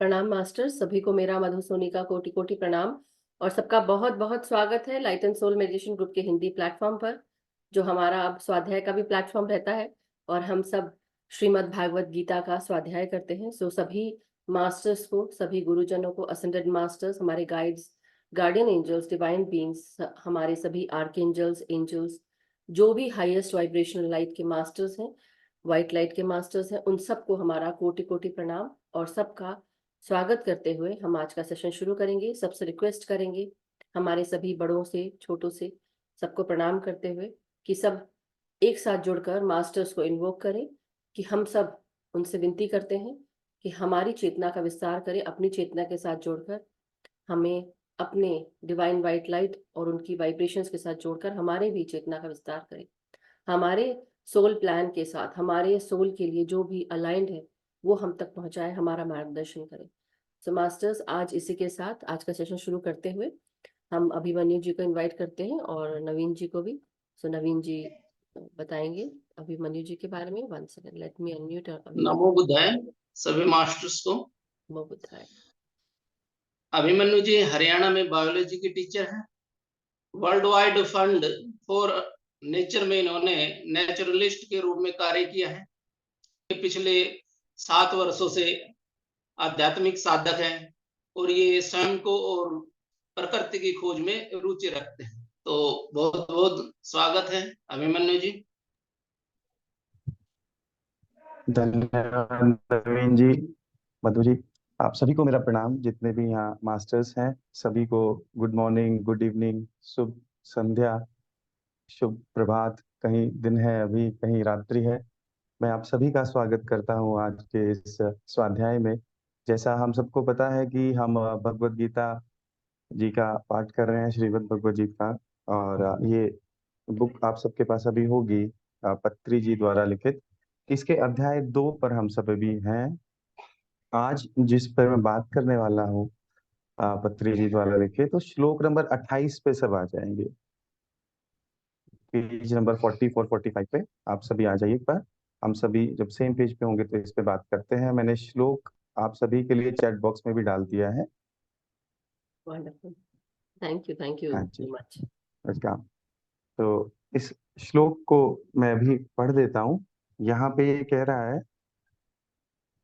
प्रणाम मास्टर, सभी को मेरा मधु सोनी का कोटि कोटि प्रणाम। और सबका बहुत बहुत स्वागत है light and soul meditation group के हिंदी प्लेटफॉर्म पर, जो हमारा अब स्वाध्याय का भी प्लेटफॉर्म रहता है। और हम सब श्रीमद् भागवत गीता का स्वाध्याय करते हैं। सो सभी मास्टर्स को, सभी गुरुजनों को, असेंडेड मास्टर्स, हमारे guides, guardian angels, divine beings, हमारे सभी आर्कएंजल्स, एंजल्स, जो भी हाईएस्ट वाइब्रेशनल लाइट के मास्टर्स हैं, व्हाइट लाइट के मास्टर्स हैं, उन सबको हमारा कोटि कोटि प्रणाम। और सबका स्वागत करते हुए हम आज का सेशन शुरू करेंगे। सबसे रिक्वेस्ट करेंगे, हमारे सभी बड़ों से छोटों से सबको प्रणाम करते हुए, कि सब एक साथ जुड़कर मास्टर्स को इन्वोक करें। कि हम सब उनसे विनती करते हैं कि हमारी चेतना का विस्तार करें, अपनी चेतना के साथ जोड़कर हमें अपने डिवाइन वाइट लाइट और उनकी वाइब्रेशंस के साथ जोड़कर हमारे भी चेतना का विस्तार करें। हमारे सोल प्लान के साथ, हमारे सोल के लिए जो भी अलाइंड है वो हम तक पहुंचाए, हमारा मार्गदर्शन करें। सो मास्टर्स, आज इसी के साथ आज का सेशन शुरू करते हुए हम अभिमन्यु जी को इनवाइट करते हैं और नवीन जी को भी। सो नवीन जी बताएंगे अभिमन्यु जी के बारे में। One second, let me unmute नमो अभिमन्यु। बुद्धाय सभी मास्टर्स को। नमो बुद्धाय। अभिमन्यु जी हरियाणा में बायोलॉजी के टीचर हैं। World wide fund for nature में इन्होंने नेचुरलिस्ट के रूप में कार्य किया है। पिछले 7 वर्षों से आध्यात्मिक साधक हैं और ये स्वयं को और प्रकृति की खोज में रुचि रखते हैं। तो बहुत बहुत स्वागत है अभिमन्यु जी। धन्यवाद नवीन जी, मधु जी। आप सभी को मेरा प्रणाम, जितने भी यहाँ मास्टर्स हैं सभी को गुड मॉर्निंग, गुड इवनिंग, शुभ संध्या, शुभ प्रभात। कहीं दिन है अभी, कहीं रात्रि है। मैं आप सभी का स्वागत करता हूँ आज के इस स्वाध्याय में। जैसा हम सबको पता है कि हम भगवत गीता जी का पाठ कर रहे हैं, श्रीमद् भगवत गीता का। और ये बुक आप सबके पास अभी होगी, पत्री जी द्वारा लिखित। इसके अध्याय 2 पर हम सब अभी हैं। आज जिस पर मैं बात करने वाला हूँ, पत्री जी द्वारा लिखित, तो श्लोक नंबर 28 पे सब आ जाएंगे। पेज नंबर 44-45 पे आप सभी आ जाइए एक बार। हम सभी जब सेम पेज पे होंगे तो इस पे बात करते हैं। मैंने श्लोक आप सभी के लिए चैट बॉक्स में भी डाल दिया है। वंडरफुल, थैंक यू हाँ सो जी, मच। वेलकम। तो इस श्लोक को मैं अभी पढ़ देता हूँ। यहाँ पे ये कह रहा है,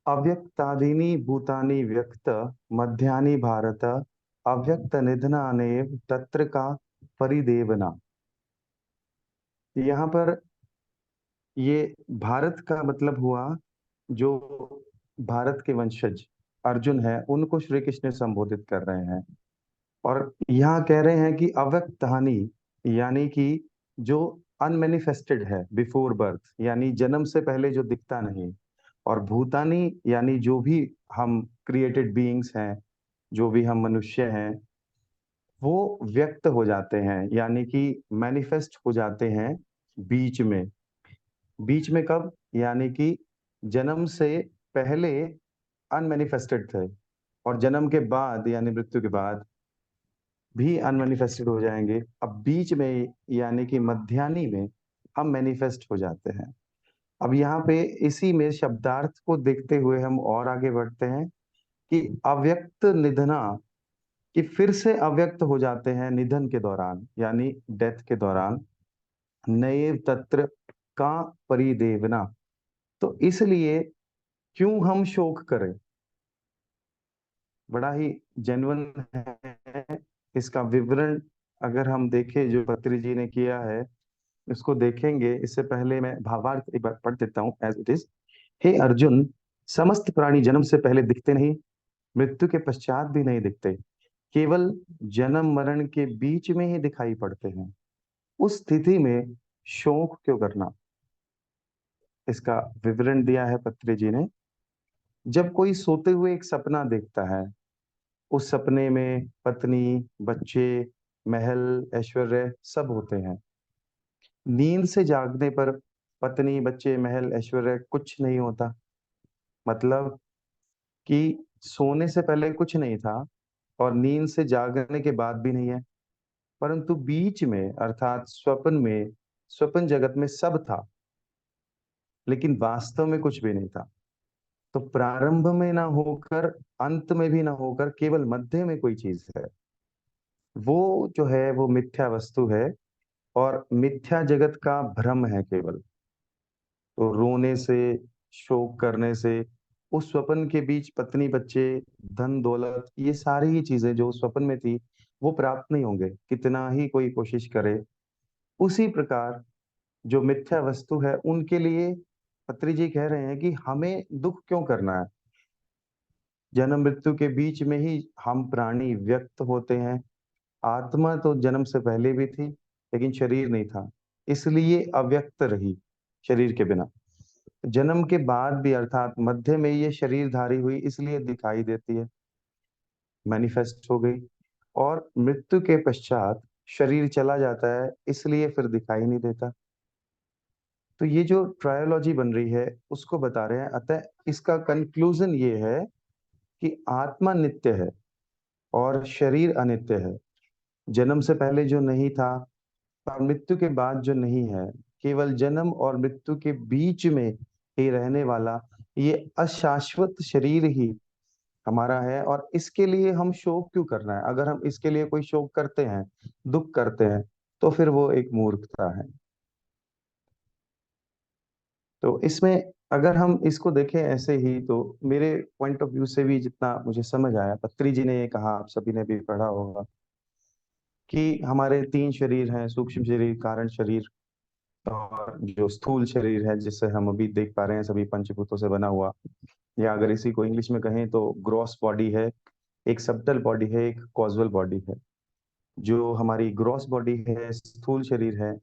अव्यक्तादीनि भूतानि व्यक्त मध्यानि भारत अव्यक्त निधनानेव तत्र का परिदेवना। यहाँ पर ये भारत का मतलब हुआ, जो भारत के वंशज अर्जुन है उनको श्री कृष्ण संबोधित कर रहे हैं। और यहाँ कह रहे हैं कि अव्यक्त हानि, यानी कि जो अनमेनिफेस्टेड है बिफोर बर्थ, यानी जन्म से पहले जो दिखता नहीं। और भूतानी यानी जो भी हम क्रिएटेड बीइंग्स हैं, जो भी हम मनुष्य हैं, वो व्यक्त हो जाते हैं, यानी कि मैनिफेस्ट हो जाते हैं बीच में। बीच में कब? यानी कि जन्म से पहले अनमेनिफेस्टेड थे, और जन्म के बाद यानी मृत्यु के बाद भी अनमेनिफेस्टेड हो जाएंगे। अब बीच में यानी कि मध्याह्नी में हम मैनिफेस्ट हो जाते हैं। अब यहाँ पे इसी में शब्दार्थ को देखते हुए हम और आगे बढ़ते हैं कि अव्यक्त निधना, कि फिर से अव्यक्त हो जाते हैं निधन के दौरान, यानी डेथ के दौरान। नए तत्र का परिदेवना, तो इसलिए क्यों हम शोक करें। बड़ा ही जेन्युइन है इसका विवरण। अगर हम देखें जो पत्री जी ने किया है, इसको देखेंगे। इससे पहले मैं भावार्थ एक बार पढ़ देता हूँ एज इट इज। हे अर्जुन, समस्त प्राणी जन्म से पहले दिखते नहीं, मृत्यु के पश्चात भी नहीं दिखते, केवल जन्म मरण के बीच में ही दिखाई पड़ते हैं। उस स्थिति में शोक क्यों करना। इसका विवरण दिया है पत्री जी ने। जब कोई सोते हुए एक सपना देखता है, उस सपने में पत्नी, बच्चे, महल, ऐश्वर्य सब होते हैं। नींद से जागने पर पत्नी, बच्चे, महल, ऐश्वर्य कुछ नहीं होता। मतलब कि सोने से पहले कुछ नहीं था और नींद से जागने के बाद भी नहीं है। परंतु बीच में अर्थात स्वप्न में, स्वप्न जगत में सब था, लेकिन वास्तव में कुछ भी नहीं था। तो प्रारंभ में ना होकर, अंत में भी ना होकर, केवल मध्य में कोई चीज है, वो जो है वो मिथ्या वस्तु है और मिथ्या जगत का भ्रम है केवल। तो रोने से, शोक करने से, उस स्वप्न के बीच पत्नी बच्चे, धन दौलत, ये सारी ही चीजें जो स्वप्न में थी वो प्राप्त नहीं होंगे, कितना ही कोई कोशिश करे। उसी प्रकार जो मिथ्या वस्तु है उनके लिए पत्री जी कह रहे हैं कि हमें दुख क्यों करना है। जन्म मृत्यु के बीच में ही हम प्राणी व्यक्त होते हैं। आत्मा तो जन्म से पहले भी थी, लेकिन शरीर नहीं था, इसलिए अव्यक्त रही शरीर के बिना। जन्म के बाद भी अर्थात मध्य में ये शरीरधारी हुई, इसलिए दिखाई देती है, मैनिफेस्ट हो गई। और मृत्यु के पश्चात शरीर चला जाता है, इसलिए फिर दिखाई नहीं देता। तो ये जो ट्रायोलॉजी बन रही है उसको बता रहे हैं। अतः इसका कंक्लूजन ये है कि आत्मा नित्य है और शरीर अनित्य है। जन्म से पहले जो नहीं था और मृत्यु के बाद जो नहीं है, केवल जन्म और मृत्यु के बीच में ही रहने वाला ये अशाश्वत शरीर ही हमारा है। और इसके लिए हम शोक क्यों करना है? अगर हम इसके लिए कोई शोक करते हैं, दुख करते हैं, तो फिर वो एक मूर्खता है। तो इसमें अगर हम इसको देखें ऐसे ही, तो मेरे पॉइंट ऑफ व्यू से भी जितना मुझे समझ आया, पत्री जी ने ये कहा, आप सभी ने भी पढ़ा होगा कि हमारे तीन शरीर हैं, सूक्ष्म शरीर, कारण शरीर और जो स्थूल शरीर है जिसे हम अभी देख पा रहे हैं सभी पंचभूतों से बना हुआ, या अगर इसी को इंग्लिश में कहें तो ग्रॉस बॉडी है, एक सबटल बॉडी है, एक कॉजल बॉडी है। जो हमारी ग्रॉस बॉडी है, स्थूल शरीर है,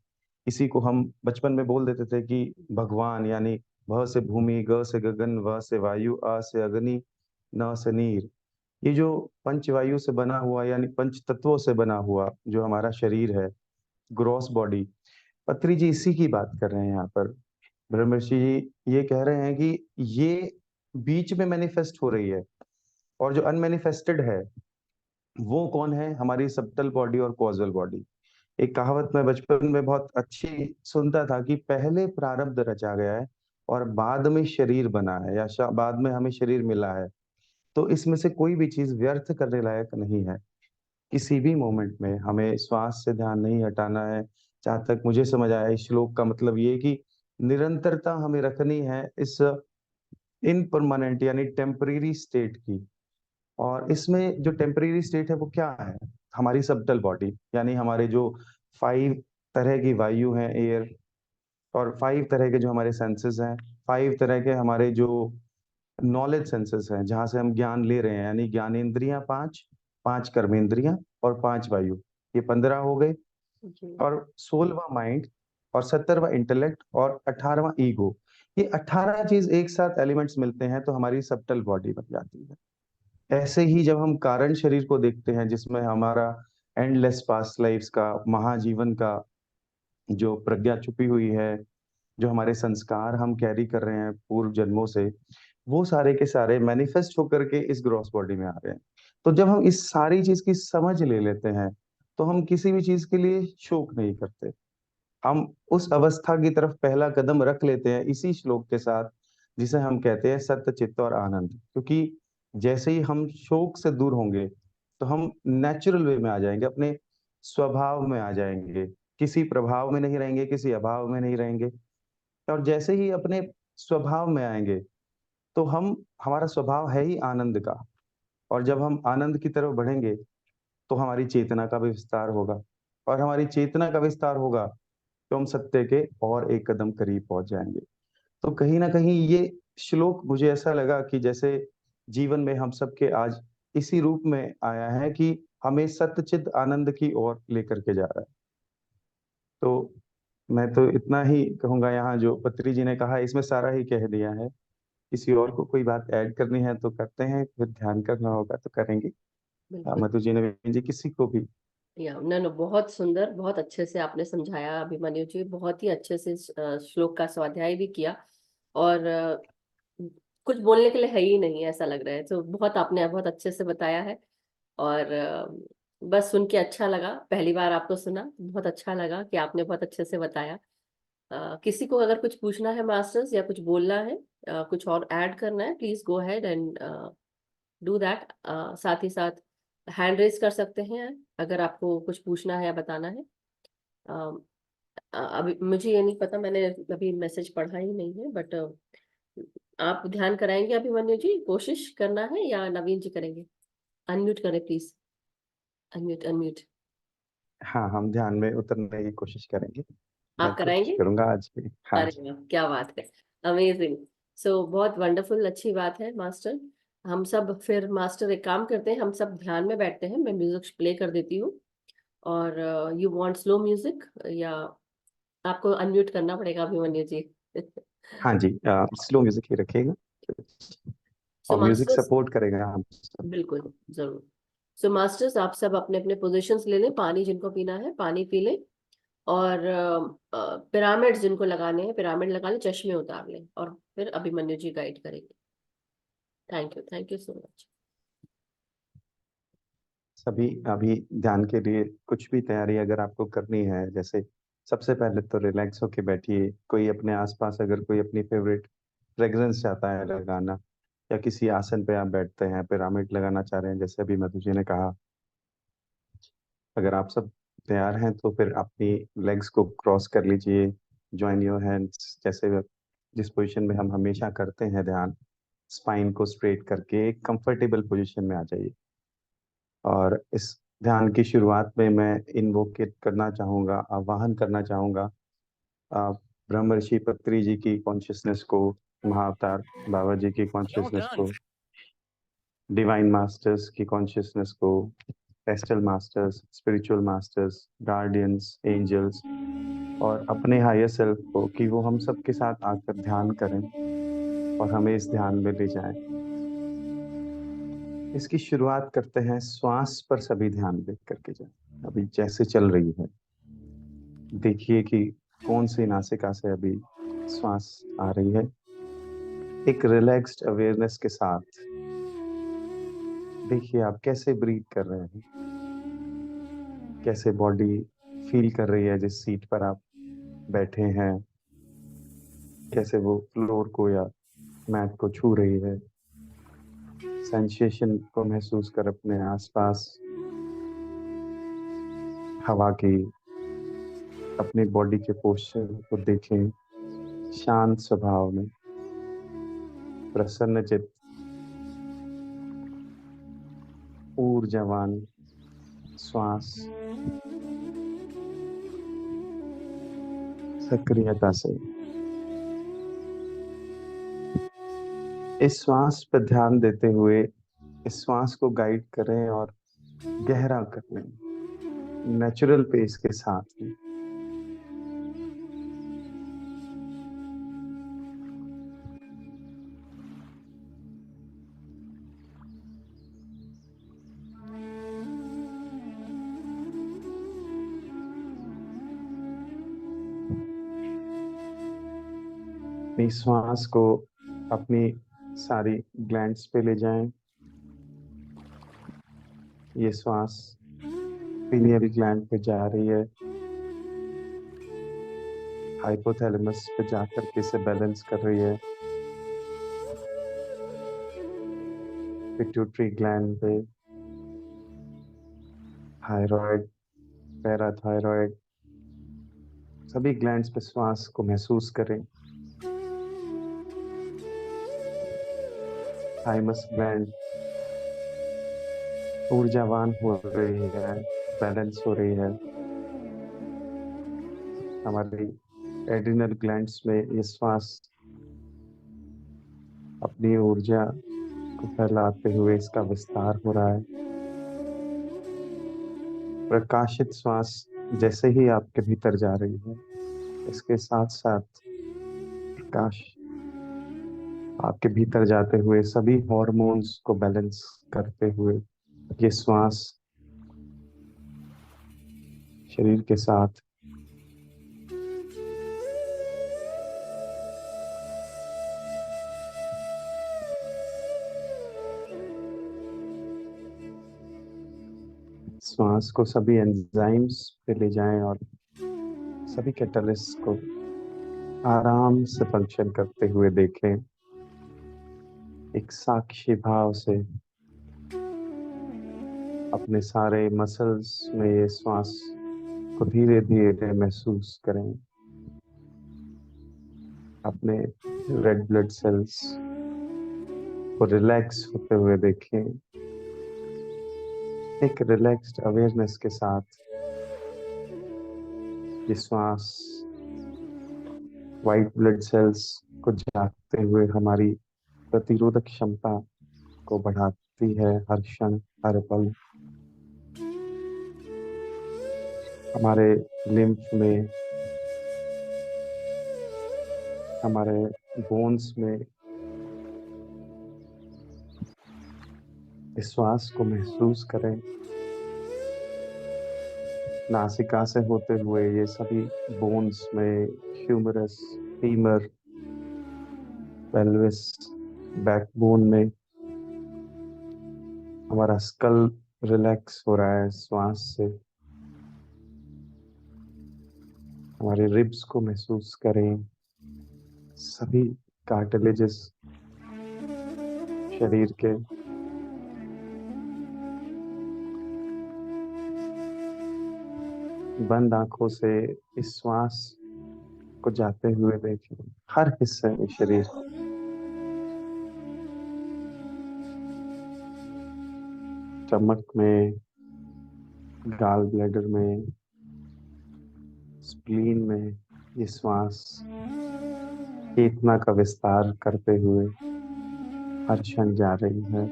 इसी को हम बचपन में बोल देते थे कि भगवान, यानी भ से भूमि, ग से गगन, व से वायु, आ से अग्नि, न से नीर। ये जो पंचवायु से बना हुआ यानी पंच तत्वों से बना हुआ जो हमारा शरीर है, ग्रॉस बॉडी, पत्री जी इसी की बात कर रहे हैं यहाँ पर। ब्रह्मर्षि जी ये कह रहे हैं कि ये बीच में मैनिफेस्ट हो रही है, और जो अनमैनिफेस्टेड है वो कौन है? हमारी सबटल बॉडी और कॉजल बॉडी। एक कहावत मैं बचपन में बहुत अच्छी सुनता था कि पहले प्रारब्ध रचा गया है और बाद में शरीर बना है, या बाद में हमें शरीर मिला है। तो इसमें से कोई भी चीज व्यर्थ करने लायक नहीं है। किसी भी मोमेंट में हमें श्वास से ध्यान नहीं हटाना है। जहां तक मुझे समझ आया, इस श्लोक का मतलब ये है कि निरंतरता हमें रखनी है इस इनपरमानेंट यानी टेम्परेरी स्टेट की। और इसमें जो टेम्परेरी स्टेट है वो क्या है? हमारी सबटल बॉडी, यानी हमारे जो 5 तरह की वायु हैं, एयर, और 5 तरह के जो हमारे सेंसेस हैं, 5 तरह के हमारे जो नॉलेज सेंसेस हैं, जहां से हम ज्ञान ले रहे हैं, यानी ज्ञानेंद्रियां 5, 5 कर्मेंद्रियां और 5 वायु, ये 15 हो गए। जी। और 16वां माइंड, और 17वां इंटेलेक्ट, और 18वां ईगो। ये 18 चीज एक साथ एलिमेंट्स मिलते हैं तो हमारी सबटल बॉडी बन जाती है। ऐसे ही जब हम कारण शरीर को देखते हैं, जिसमें हमारा एंडलेस पास्ट लाइफ्स का, महाजीवन का जो प्रज्ञा छुपी हुई है, जो हमारे संस्कार हम कैरी कर रहे हैं पूर्व जन्मों से, वो सारे के सारे मैनिफेस्ट होकर के इस ग्रॉस बॉडी में आ रहे हैं। तो जब हम इस सारी चीज की समझ ले लेते हैं, तो हम किसी भी चीज के लिए शोक नहीं करते। हम उस अवस्था की तरफ पहला कदम रख लेते हैं इसी श्लोक के साथ, जिसे हम कहते हैं सत्य, चित्त और आनंद। क्योंकि जैसे ही हम शोक से दूर होंगे, तो हम नेचुरल वे में आ जाएंगे, अपने स्वभाव में आ जाएंगे, किसी प्रभाव में नहीं रहेंगे, किसी अभाव में नहीं रहेंगे। और जैसे ही अपने स्वभाव में आएंगे, तो हम, हमारा स्वभाव है ही आनंद का। और जब हम आनंद की तरफ बढ़ेंगे, तो हमारी चेतना का भी विस्तार होगा, और हमारी चेतना का विस्तार होगा तो हम सत्य के और एक कदम करीब पहुंच जाएंगे। तो कहीं ना कहीं ये श्लोक मुझे ऐसा लगा कि जैसे जीवन में हम सबके आज इसी रूप में आया है कि हमें सत्यचित आनंद की ओर लेकर के जा रहा है। तो मैं तो इतना ही कहूंगा, यहाँ जो पत्री जी ने कहा इसमें सारा ही कह दिया है। किसी और को कोई बात ऐड करनी है तो करते हैं, फिर ध्यान करना होगा तो करेंगे। बिल्कुल। मधु जी, नवीन जी, किसी को भी। या न न बहुत सुंदर, बहुत अच्छे से आपने समझाया अभिमन्यु जी, बहुत ही अच्छे से श्लोक का स्वाध्याय भी किया। और कुछ बोलने के लिए है ही नहीं ऐसा लग रहा है, तो बहुत आपने बहुत अच्छे से बताया है। और बस सुन के अच्छा लगा, पहली बार आपको सुना, बहुत अच्छा लगा कि आपने बहुत अच्छे से बताया। किसी को अगर कुछ पूछना है मास्टर्स या कुछ बोलना है, कुछ और ऐड करना है, please go ahead and do that. साथ ही साथ हैंड रेज कर सकते हैं अगर आपको कुछ पूछना है या बताना है। अभी मुझे ये नहीं पता, मैंने अभी मैसेज पढ़ा ही नहीं है, बट आप ध्यान कराएंगे अभिमन्यु जी? कोशिश करना है या नवीन जी करेंगे? अनम्यूट करें प्लीज, अनम्यूट अनम्यूट। हाँ, हम ध्यान में उतरने की कोशिश करेंगे। मैं आप कोशिश कराएंगे? करूंगा आज भी। हाँ अरे जी। वाह, क्या बात है, अमेजिंग। सो बहुत वंडरफुल, अच्छी बात है मास्टर। हम सब फिर मास्टर एक काम करते हैं, हम सब ध्यान में बैठते हैं, मैं म्यूजिक प्ले कर देती हूँ। और यू वांट स्लो म्यूजिक या आपको अनम्यूट करना पड़ेगा अभिमन्यु जी? हाँ जी, स्लो म्यूजिक ही रखिएगा सो और म्यूजिक मास्टर्स, सपोर्ट करेगा हम सब। बिल्कुल, जरूर। सो मास्टर्स, आप सब अपने अपने पोजीशंस ले लें, पानी जिनको पीना है पानी पी लें, और पिरामिड जिनको लगाने हैं पिरामिड लगा लें, चश्मे उतार लें, और फिर अभिमन्यु जी गाइड करेंगे। Thank you so much. सभी अभी ध्यान के लिए कुछ भी तैयारी अगर आपको करनी है, जैसे सबसे पहले तो रिलैक्स होके बैठिए। कोई अपने आसपास अगर कोई अपनी फेवरेट फ्रेग्रेंस चाहता है लगाना, या किसी आसन पे आप बैठते हैं पिरामिड लगाना चाह रहे हैं जैसे अभी मधु जी ने कहा, अगर आप सब तैयार हैं तो फिर अपनी लेग्स को क्रॉस कर लीजिए। जॉइन योर हैंड्स, जैसे जिस पोजीशन में हम हमेशा करते हैं ध्यान, स्पाइन को स्ट्रेट करके एक कंफर्टेबल पोजीशन में आ जाइए। और इस ध्यान की शुरुआत में मैं इन्वोकेट करना चाहूँगा, आवाहन करना चाहूँगा अ, ब्रह्म ऋषि पत्री जी की कॉन्शियसनेस को, महाअवतार बाबा जी की कॉन्शियसनेस को, डिवाइन मास्टर्स की कॉन्शियसनेस को, pastel masters, spiritual masters, guardians, angels, और अपने हायर सेल्फ को, कि वो हम सब के साथ आकर ध्यान करें और हमें इस ध्यान में ले जाएं। इसकी शुरुआत करते हैं श्वास पर सभी ध्यान दे करके जाए। अभी जैसे चल रही है, देखिए कि कौन सी नासिका से अभी श्वास आ रही है। एक रिलैक्स्ड अवेयरनेस के साथ देखिए आप कैसे ब्रीथ कर रहे हैं, कैसे बॉडी फील कर रही है जिस सीट पर आप बैठे हैं, कैसे वो फ्लोर को या मैट को छू रही है। सेंसेशन को महसूस कर अपने आसपास हवा की, अपनी बॉडी के पोस्चर को देखें, शांत स्वभाव में, प्रसन्न चित्त, ऊर्जावान श्वास, सक्रियता से इस श्वास पर ध्यान देते हुए इस श्वास को गाइड करें और गहरा कर लें नेचुरल पेस के साथ में। अपनी श्वास को अपनी सारी ग्लैंड्स पे ले जाएं। ये श्वास पीनियल ग्लैंड पे जा रही है, हाइपोथैलेमस पे जाकर के इसे बैलेंस कर रही है, पिट्यूटरी ग्लैंड पे, थायराइड, पैराथायराइड, सभी ग्लैंड्स पे श्वास को महसूस करें। थाइमस ग्लैंड ऊर्जावान हो रही है, बैलेंस हो रही है। हमारी एड्रिनल ग्लैंड्स में ये श्वास अपनी ऊर्जा को फैलाते हुए इसका विस्तार हो रहा है। प्रकाशित श्वास जैसे ही आपके भीतर जा रही है, इसके साथ साथ प्रकाश आपके भीतर जाते हुए सभी हॉर्मोन्स को बैलेंस करते हुए ये श्वास शरीर के साथ श्वास को सभी एंजाइम्स पे ले जाएं और सभी कैटलिस्ट को आराम से फंक्शन करते हुए देखें, एक साक्षी भाव से अपने सारे मसल्स में ये श्वास को धीरे धीरे महसूस करें। अपने रेड ब्लड सेल्स को रिलैक्स होते हुए देखें, एक रिलैक्स्ड अवेयरनेस के साथ ये श्वास व्हाइट ब्लड सेल्स को जागते हुए हमारी प्रतिरोधक क्षमता को बढ़ाती है। हर क्षण हर पल हमारे लिम्फ में, हमारे बोन्स में इस श्वास को महसूस करें। नासिका से होते हुए ये सभी बोन्स में, ह्यूमरस, फीमर, पेल्विस, बैकबोन में हमारा स्कल रिलैक्स हो रहा है श्वास से। हमारे रिब्स को महसूस करें, सभी कार्टिलेजेस शरीर के बंद आंखों से इस श्वास को जाते हुए देखें, हर हिस्से में शरीर। स्टमक में, गाल ब्लैडर में, स्प्लीन में ये श्वास चेतना का विस्तार करते हुए हर क्षण जा रही है।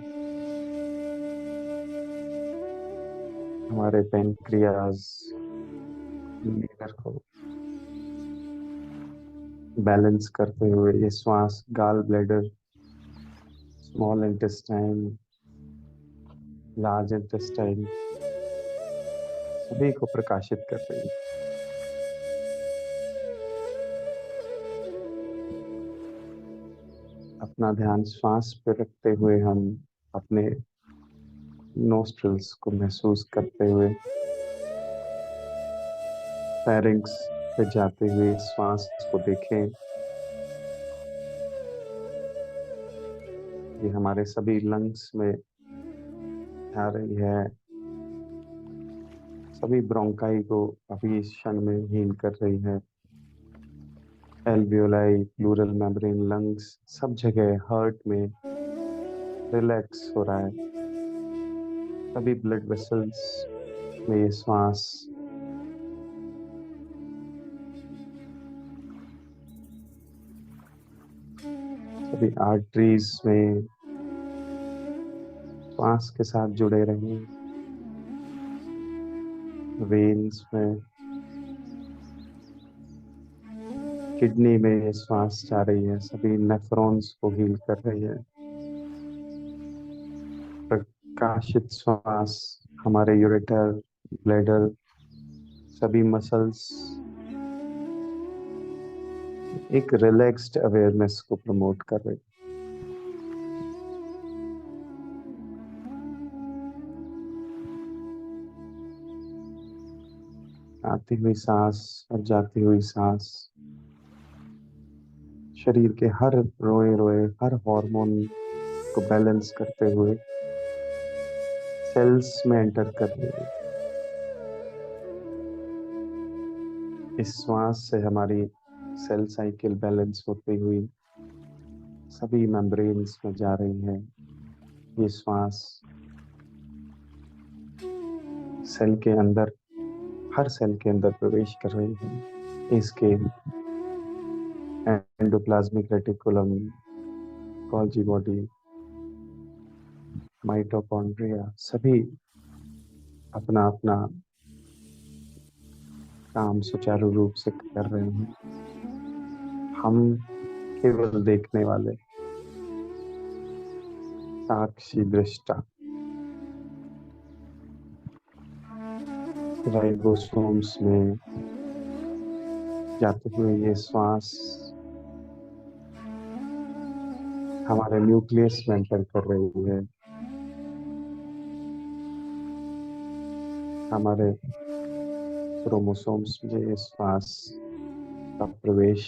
हमारे पैनक्रियाज, लीवर को बैलेंस करते हुए ये श्वास gall bladder, small intestine, large intestine सभी को प्रकाशित कर रही है। अपना ध्यान श्वास पे रखते हुए हम अपने नोस्ट्रल्स को महसूस करते हुए फेरिंक्स पे जाते हुए श्वास को देखें। ये हमारे सभी लंग्स में आ रही है, सभी ब्रोंकाई को अभी इस क्षण में हील कर रही है। एल्वियोलाई, प्लूरल मेम्ब्रेन, लंग्स सब जगह हार्ट में रिलैक्स हो रहा है। सभी ब्लड वेसल्स में ये श्वास सभी आर्टरीज में श्वास के साथ जुड़े रहें। वेन्स में, किडनी में ये श्वास जा रही है, सभी नेफ्रॉन्स को हील कर रही है। प्रकाशित श्वास हमारे यूरेटर, ब्लैडर, सभी मसल्स एक रिलैक्स्ड अवेयरनेस को प्रमोट कर रही है। आती हुई सांस और जाती हुई सांस शरीर के हर रोए रोए, हर हार्मोन को बैलेंस करते हुए सेल्स में एंटर कर रही है। इस श्वास से हमारी सेल साइकिल बैलेंस होती हुई सभी मेम्ब्रेन्स में जा रही है। ये श्वास सेल के अंदर, हर सेल के अंदर प्रवेश कर रही है। इसके endoplasmic reticulum, Golgi body, mitochondria सभी अपना अपना काम सुचारू रूप से कर रहे हैं। हम केवल देखने वाले, साक्षी दृष्टा। राइबोसोम्स में जाते हुए ये श्वास हमारे न्यूक्लियस में एंटर कर रही है। हमारे क्रोमोसोम्स में ये श्वास का प्रवेश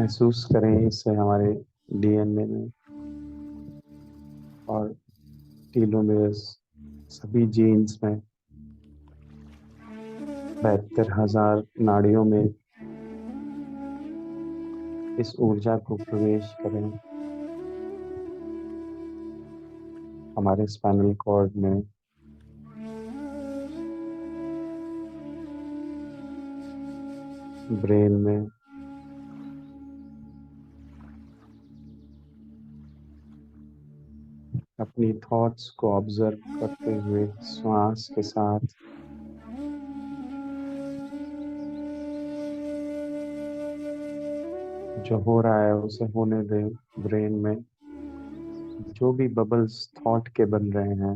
महसूस करें इससे हमारे डीएनए में और टीलोमेर्स सभी जीन्स में 72,000 नाड़ियों में इस ऊर्जा को प्रवेश करें। हमारे स्पाइनल कॉर्ड में ब्रेन में अपनी थॉट्स को ऑब्जर्व करते हुए श्वास के साथ जो हो रहा है उसे होने दें। ब्रेन में जो भी बबल्स थॉट के बन रहे हैं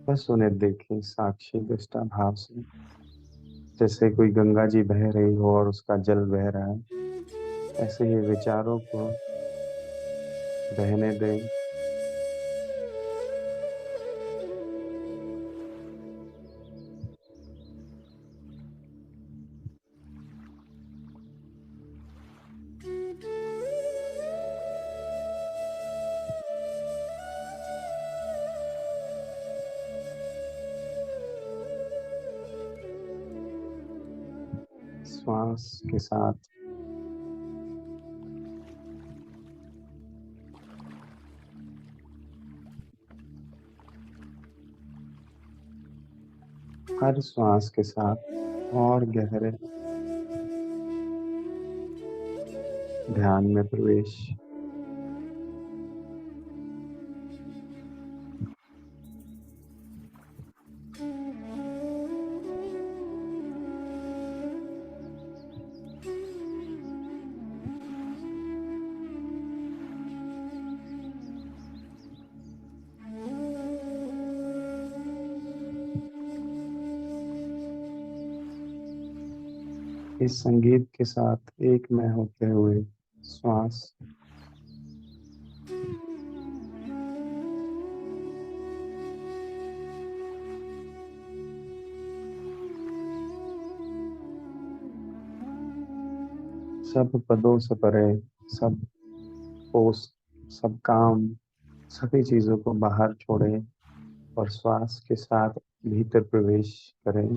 बस उन्हें देखें साक्षी दृष्टा भाव से, जैसे कोई गंगा जी बह रही हो और उसका जल बह रहा है। ऐसे ही विचारों को बहने दें। श्वास के साथ हर श्वास के साथ और गहरे ध्यान में प्रवेश। इस संगीत के साथ एक में होते हुए श्वास सब पदों से परे, सब पोस्ट, सब काम, सभी चीजों को बाहर छोड़ें और श्वास के साथ भीतर प्रवेश करें।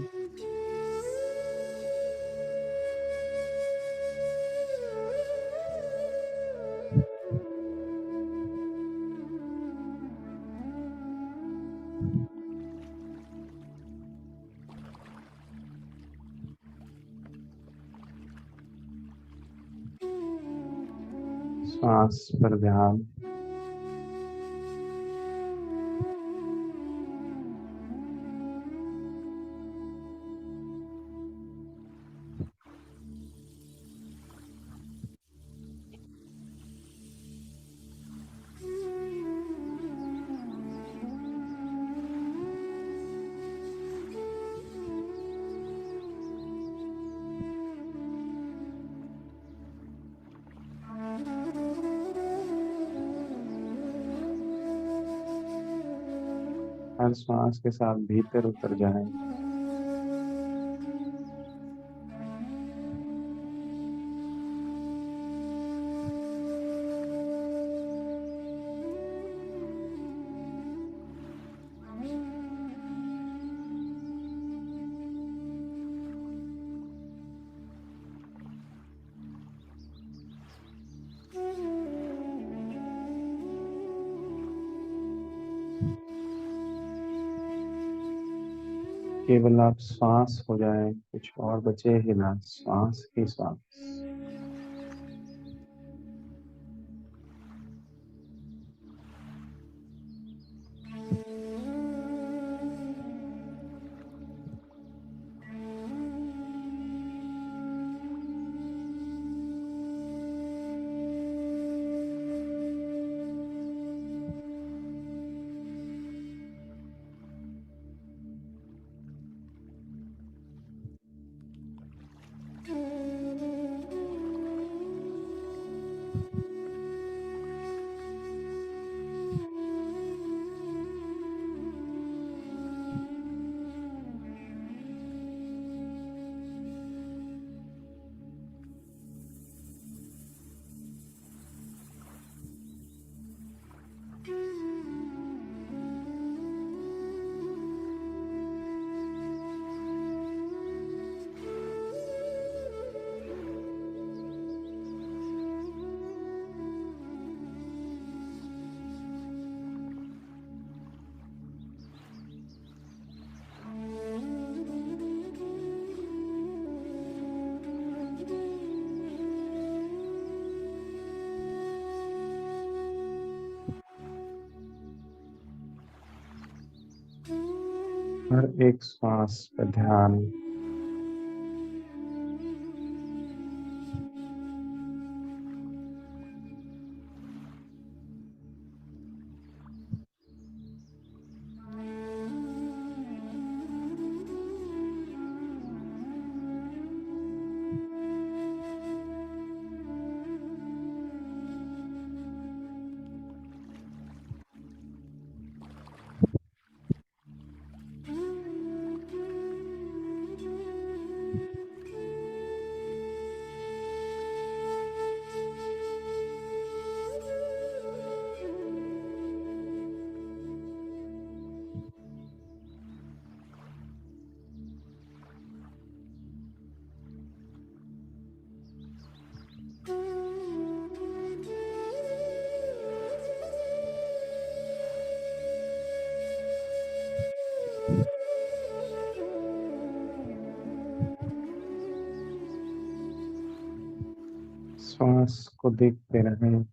श्वास पर ध्यान। हर श्वास के साथ भीतर उतर जाएं। केवल आप श्वास हो जाए, कुछ और बचे ही ना, श्वास ही श्वास। हर एक श्वास पे ध्यान। श्वास को देखते रहें।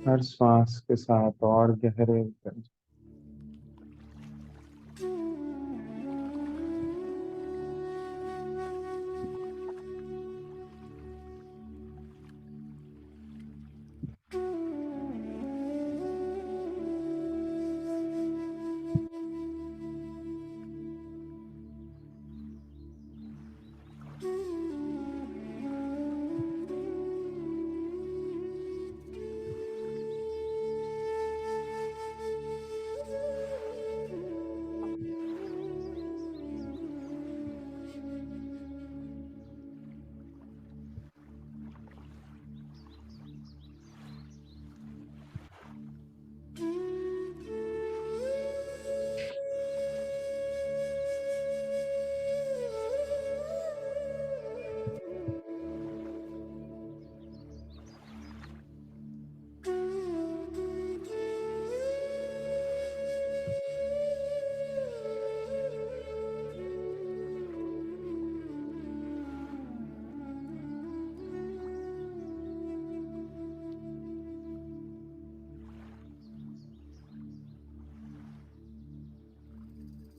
हर श्वास के साथ और गहरे उतर।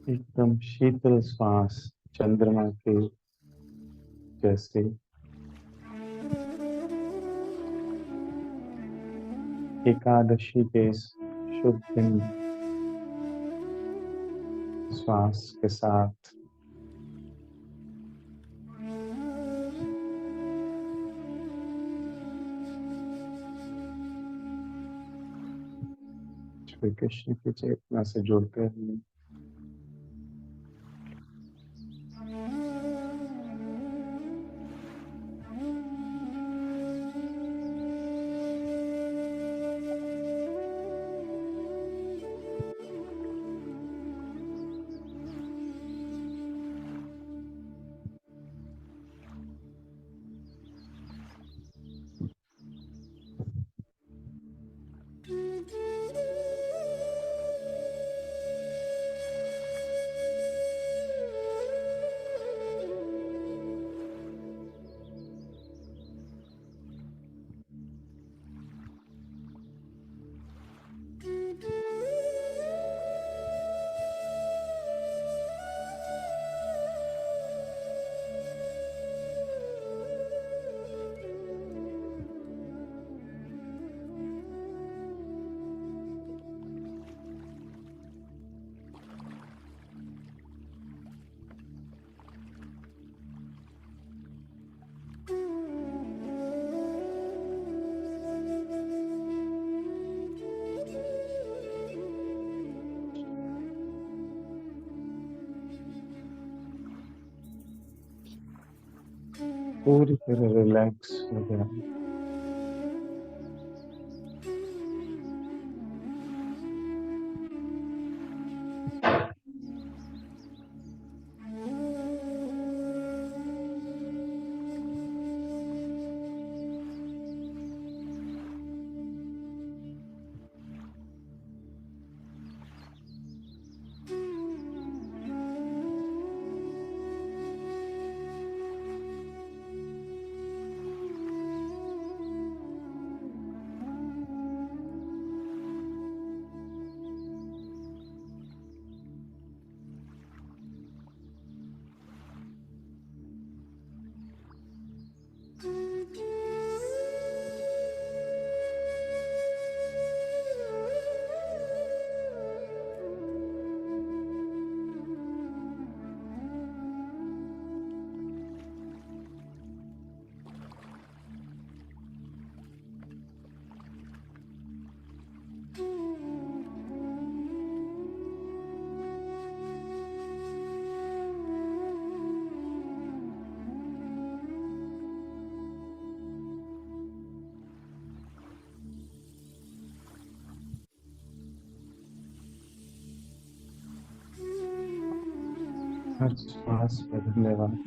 एकदम शीतल श्वास, चंद्रमा के जैसे। एकादशी के इस शुभ दिन श्वास के साथ श्री कृष्ण की चेतना से जुड़ते हैं। पूरी तरह रिलैक्स हो गया। हर श्वास पे धन्यवाद।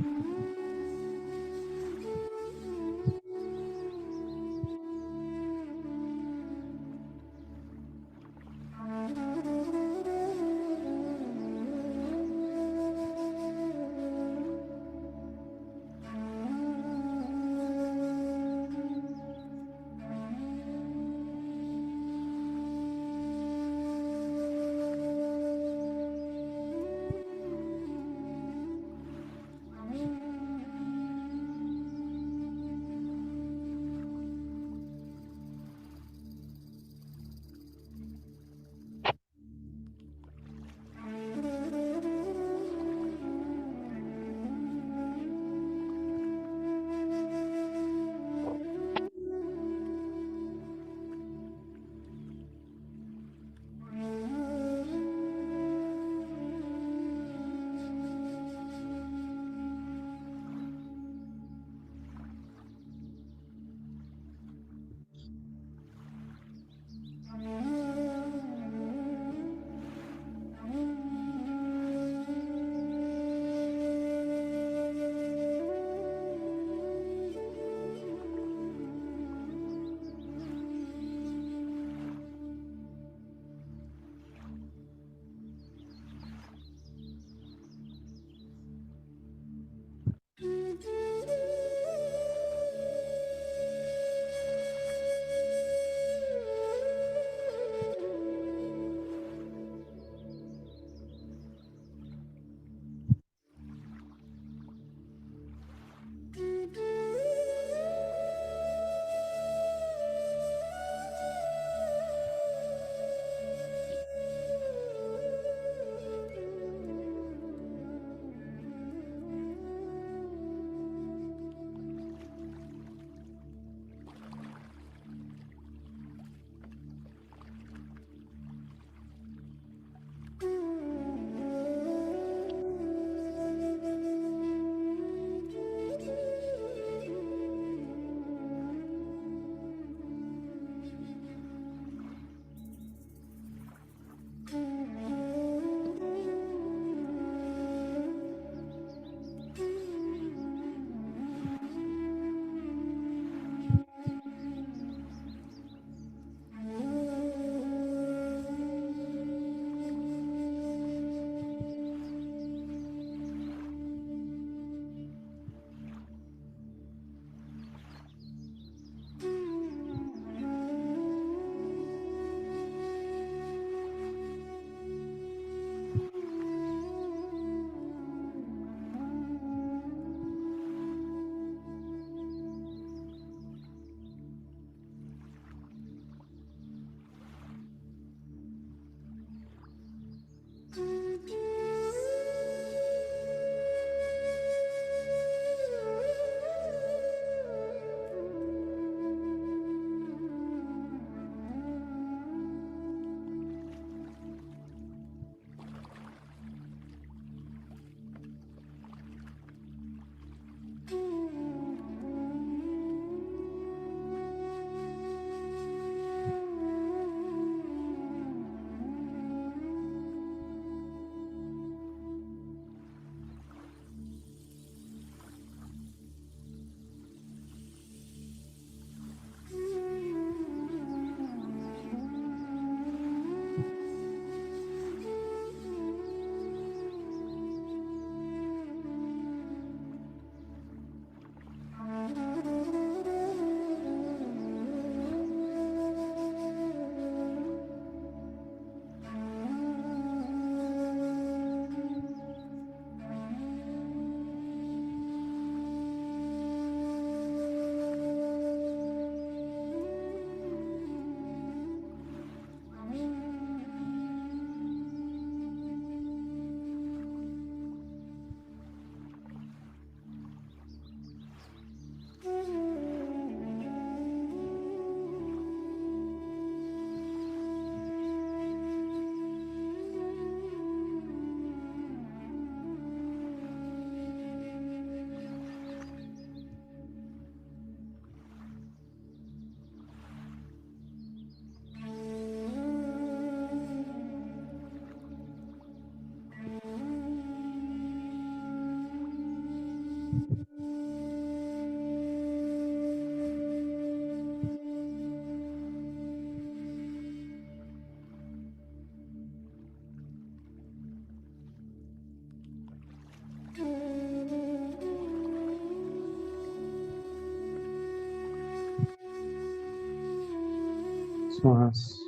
श्वास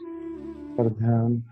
पर ध्यान।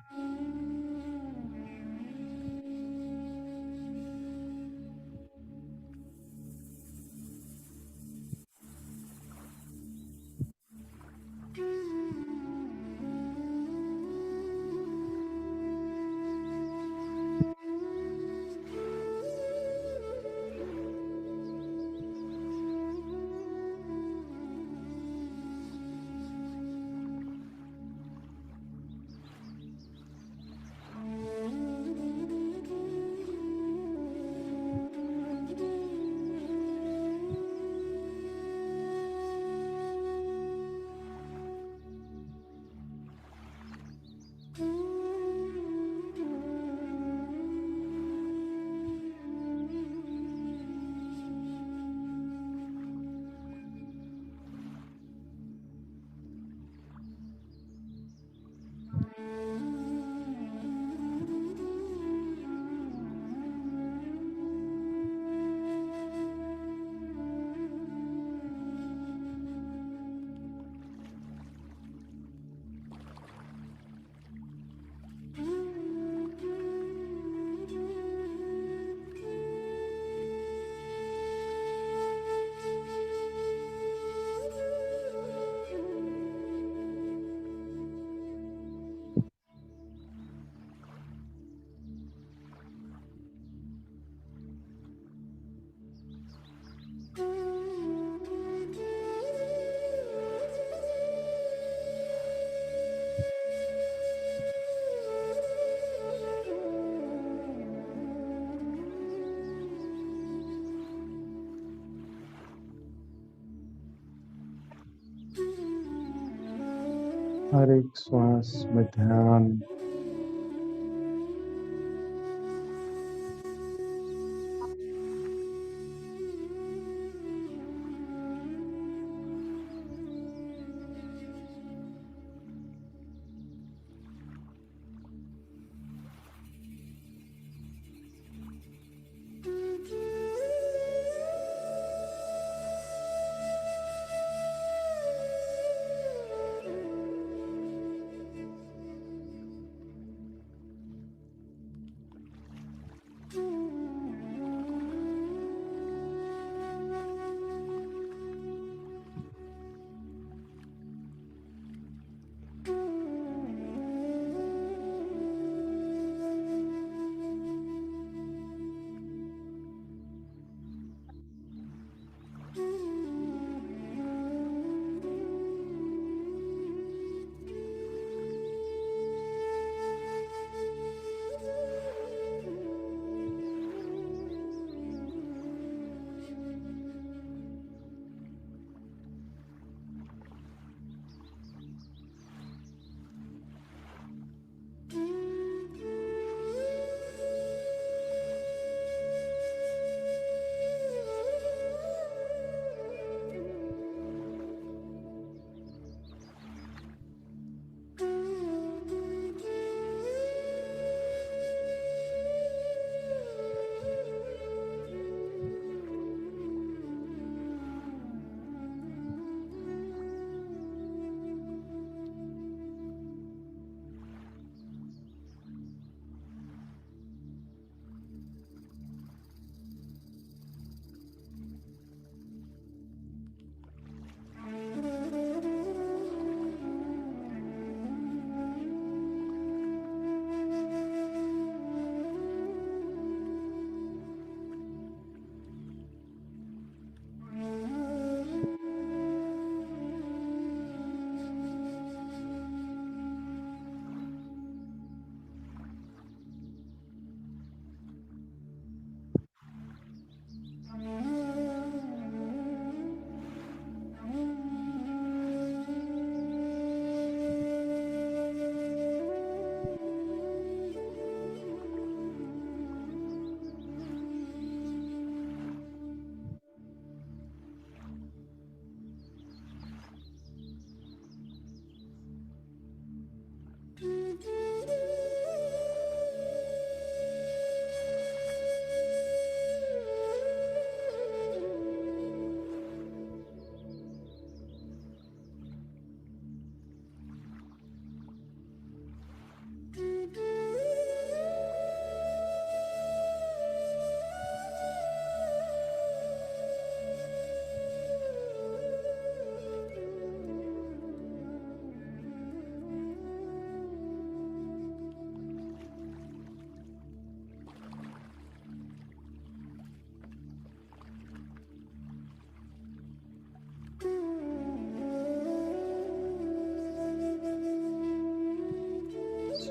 हर एक श्वास में ध्यान।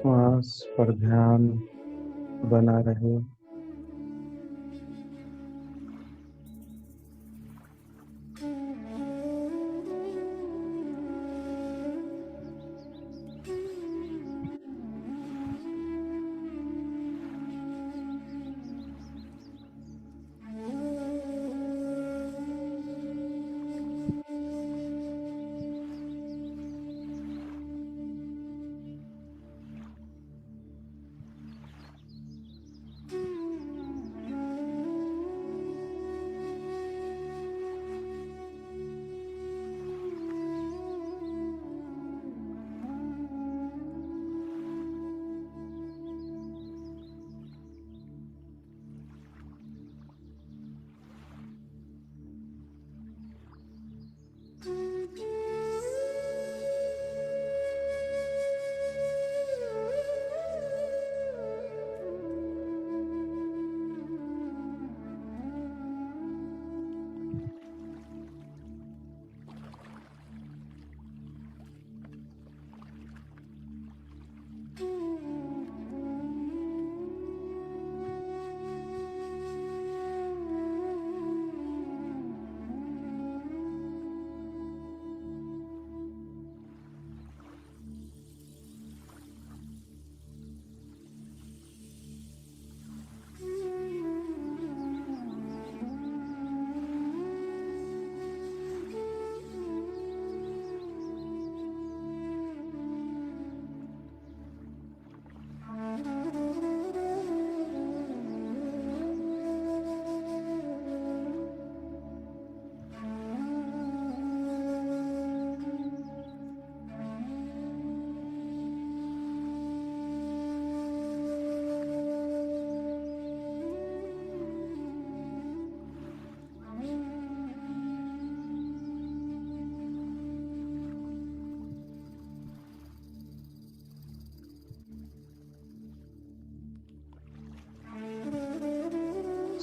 श्वास पर ध्यान बना रहे।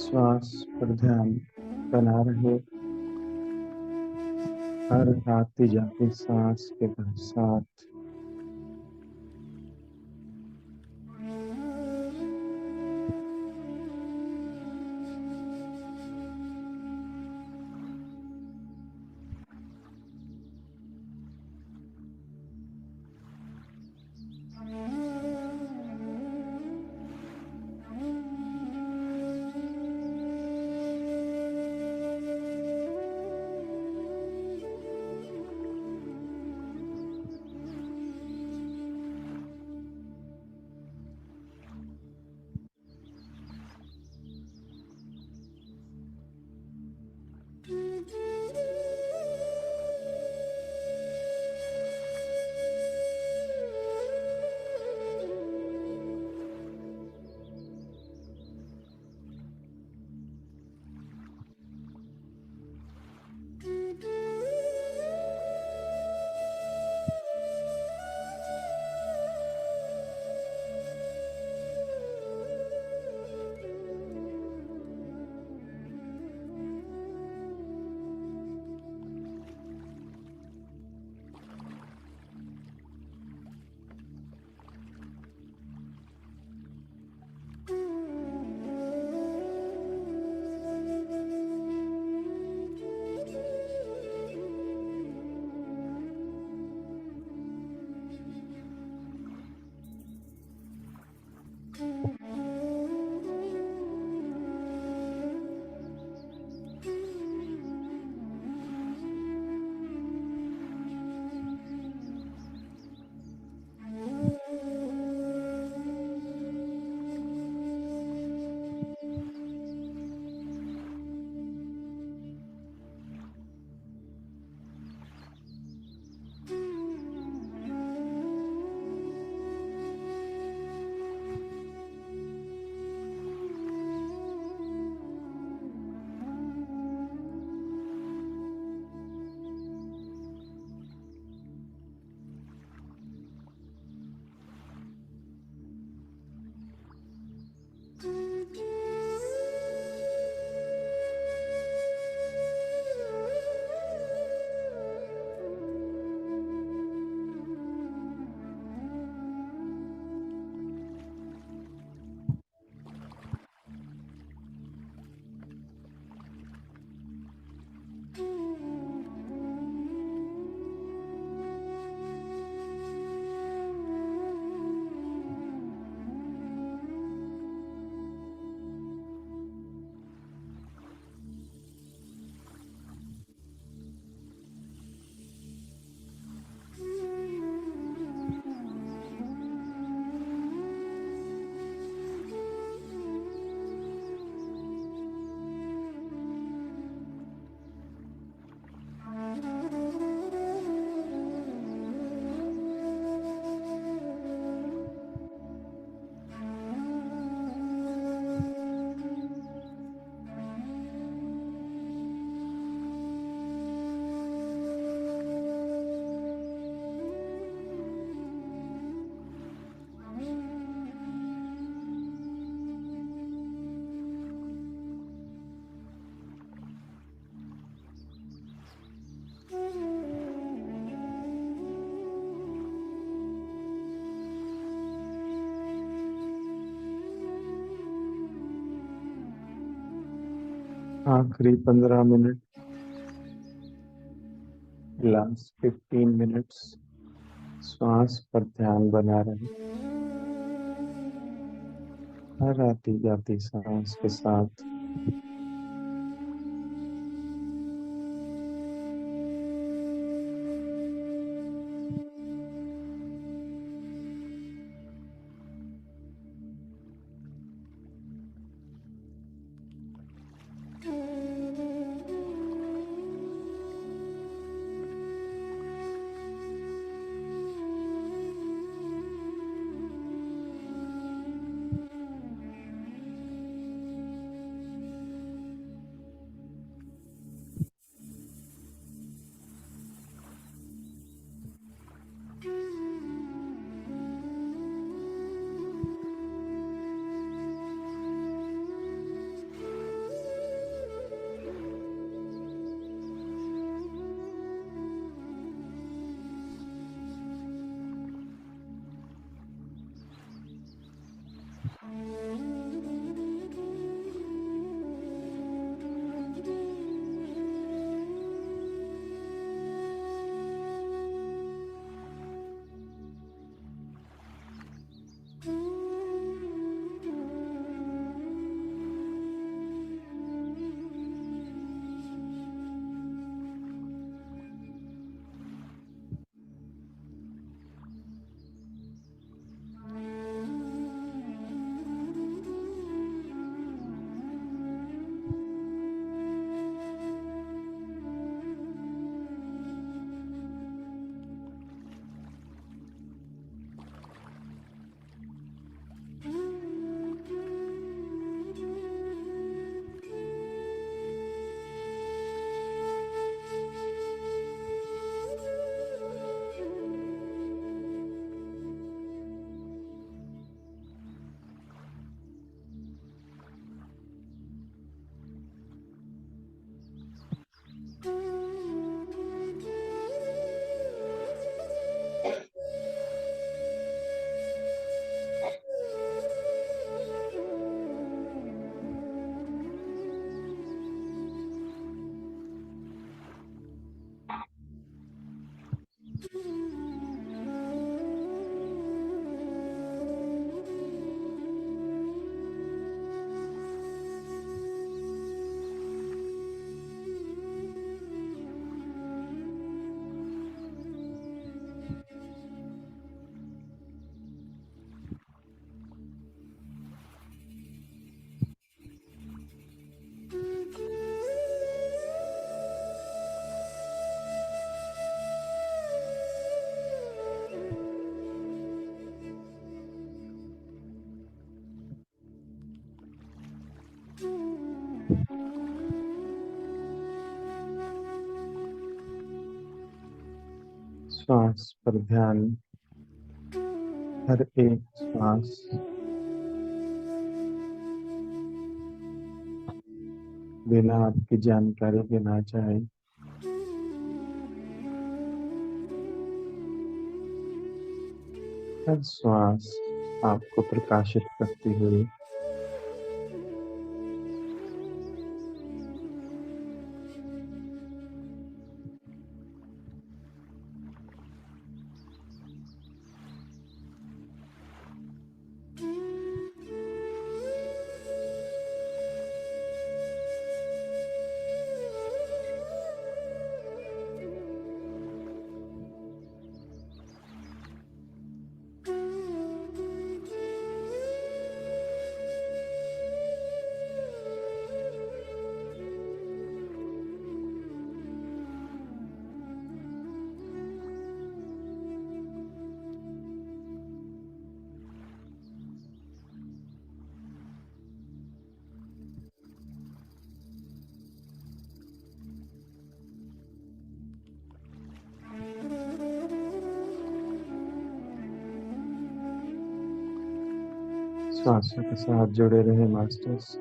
श्वास पर ध्यान बना रहे। हर आती जाती सांस के साथ आखिरी 15 मिनट, लास्ट 15 मिनट्स श्वास पर ध्यान बना रहे। हर आती जाती सांस के साथ श्वास पर ध्यान, हर एक श्वास बिना आपकी जानकारी के ना चाहे हर श्वास आपको प्रकाशित करती हुई श्वासों के साथ जुड़े रहे मास्टर्स।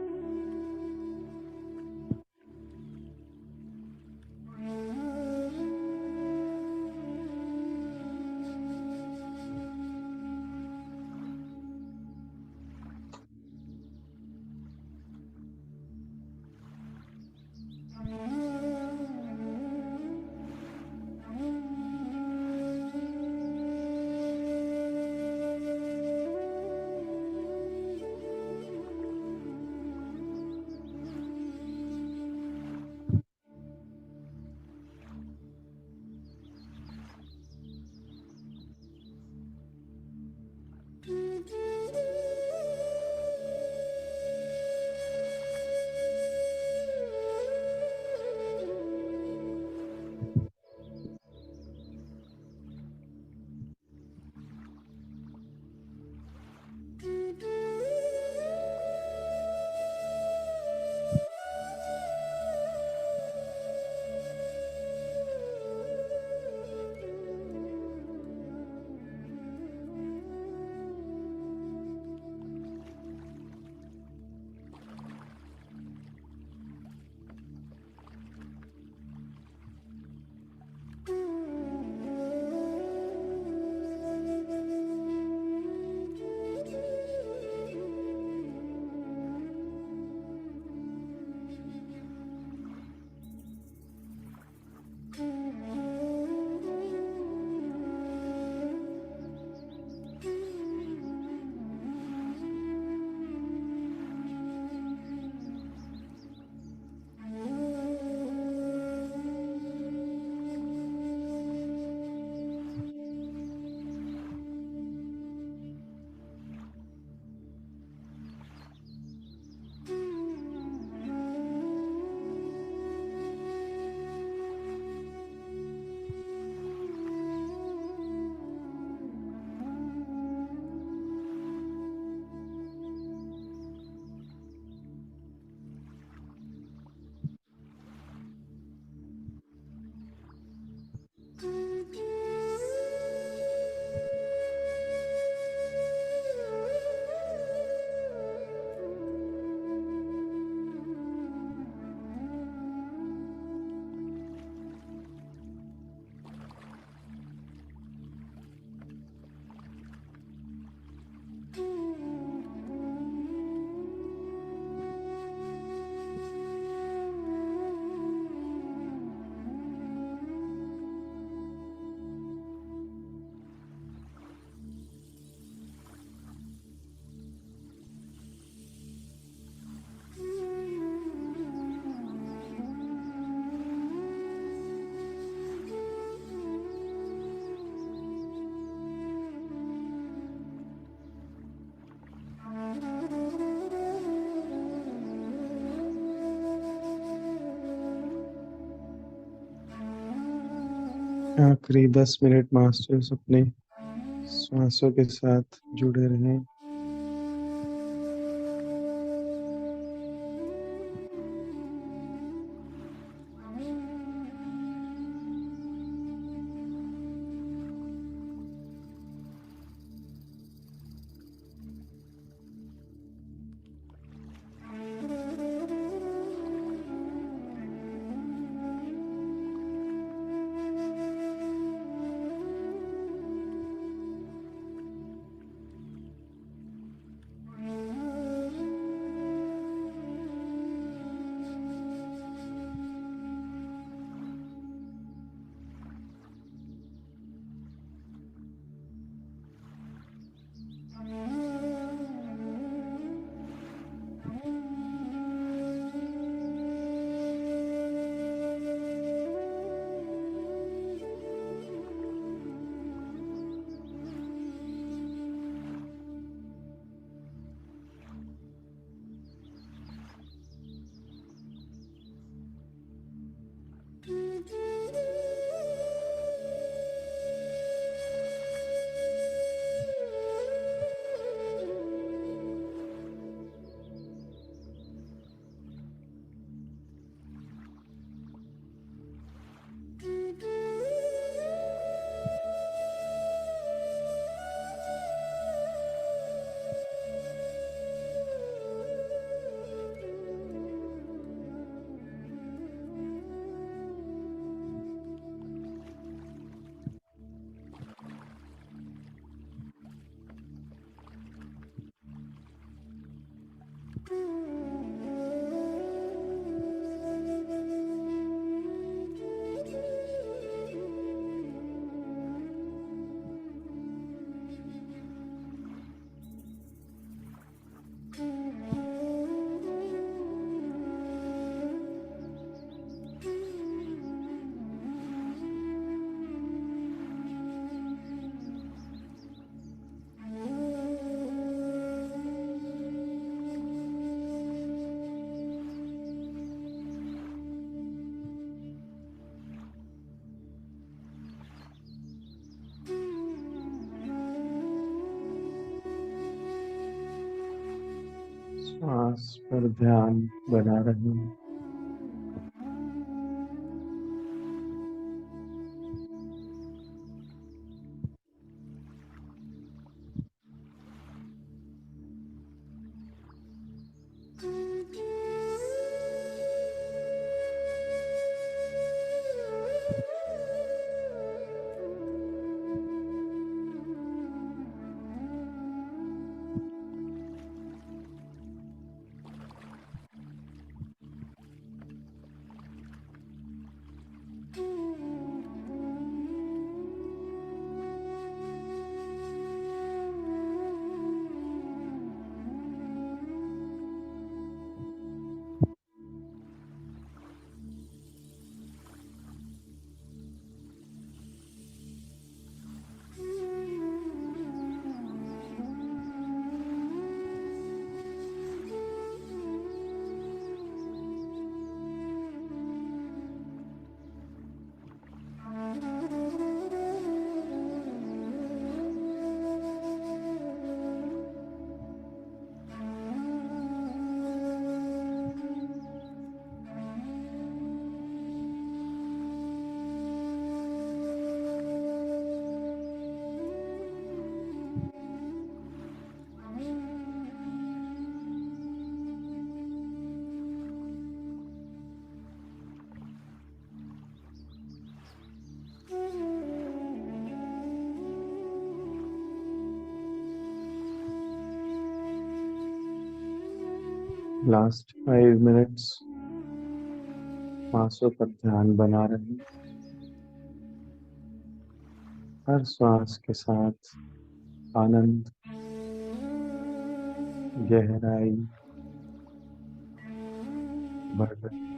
आखिरी 10 मिनट मास्टर्स अपने श्वासों के साथ जुड़े रहें। श्वास पर ध्यान बना रहें। लास्ट 5 मिनट्स श्वासों पर ध्यान बना रहें। हर श्वास के साथ आनंद, गहराई बढ़ रही है।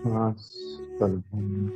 सांस पर ध्यान।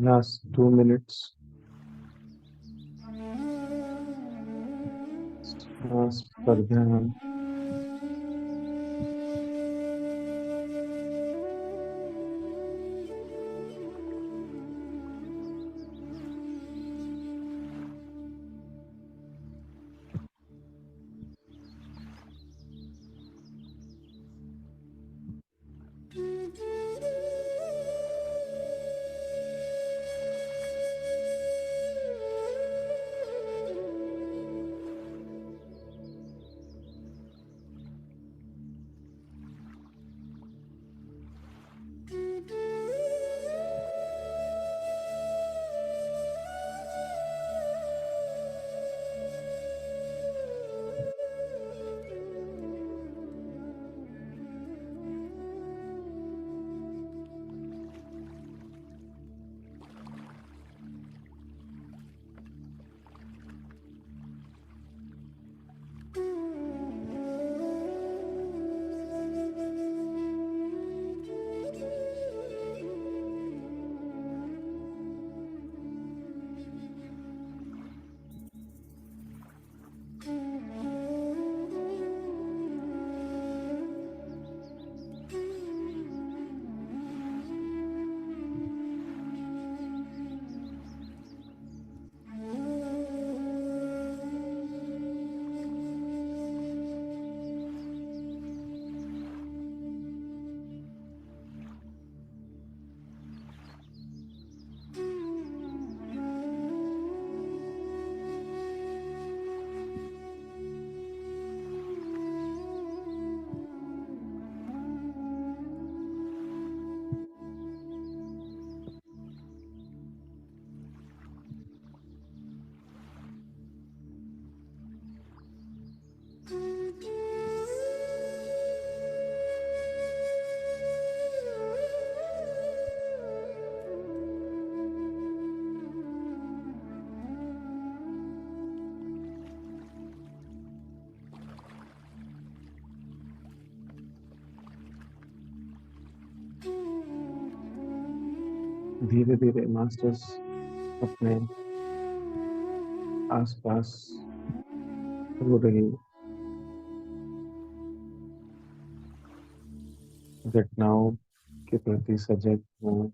Last 2 minutes. सांस पर ध्यान। धीरे धीरे मास्टर्स अपने आसपास हो रही घटनाओं के प्रति सजग हों।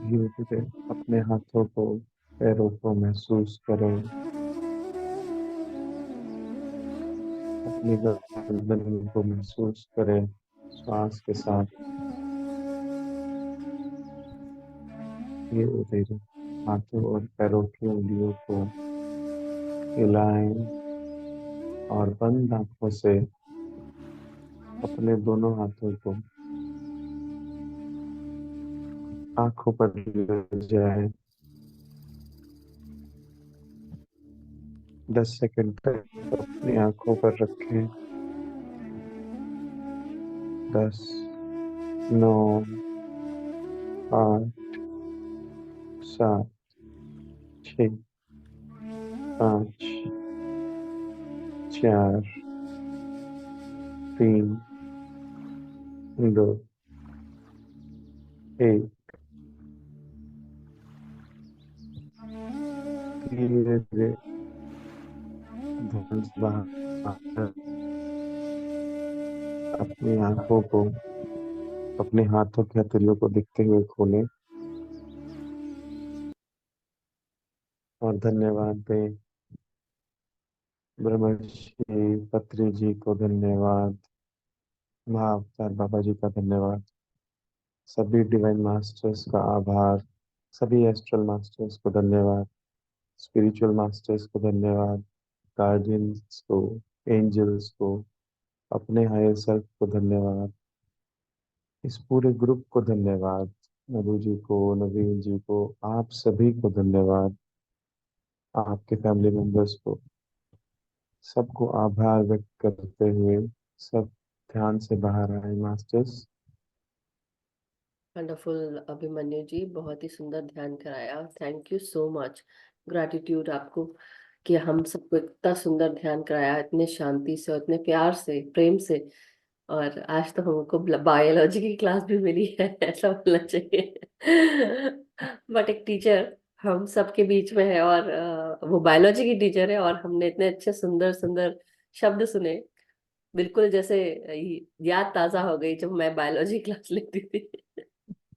धीरे धीरे अपने हाथों को, पैरों को महसूस करें, अपनी गर्दन को महसूस करें श्वास के साथ। धीरे धीरे हाथों और पैरों की उंगलियों को हिलाएं और बंद आंखों से अपने दोनों हाथों को आंखों पर ले जाएं। 10 सेकंड तक अपनी आंखों पर रखें। 10, 9, 8, 7, 6, 5, 4, 3, 2, 1। धीरे धीरे ध्यान से बाहर अपनी आंखों को अपने हाथों की हथेलियों को दिखते हुए खोलें और धन्यवाद दें। ब्रह्मर्षि पत्री जी को धन्यवाद, महाअवतार बाबा जी का धन्यवाद, सभी डिवाइन मास्टर्स का आभार, सभी एस्ट्रल मास्टर्स को धन्यवाद, स्पिरिचुअल मास्टर्स को धन्यवाद, गार्डियंस को, एंजल्स को, अपने हायर सेल्फ को धन्यवाद, इस पूरे ग्रुप को धन्यवाद, मधु जी को, नवीन जी को, आप सभी को धन्यवाद, आपके फैमिली मेंबर्स को, सबको आभार व्यक्त करते हुए सब ध्यान से बाहर आए मास्टर्स। वंडरफुल अभिमन्यु जी, बहुत ही सुंदर ध्यान कराया। Thank you so much, gratitude आपको कि हम सबको इतना सुंदर ध्यान कराया, इतने शांति से और इतने प्यार से, प्रेम से। और आज तो हमको बायोलॉजी की क्लास भी मिली है ऐसा बोलना चाहिए। बट एक टीचर हम सबके बीच में है और वो बायोलॉजी की टीचर है, और हमने इतने अच्छे सुंदर सुंदर शब्द सुने, बिल्कुल जैसे याद ताजा हो गई जब मैं बायोलॉजी क्लास लेती थी।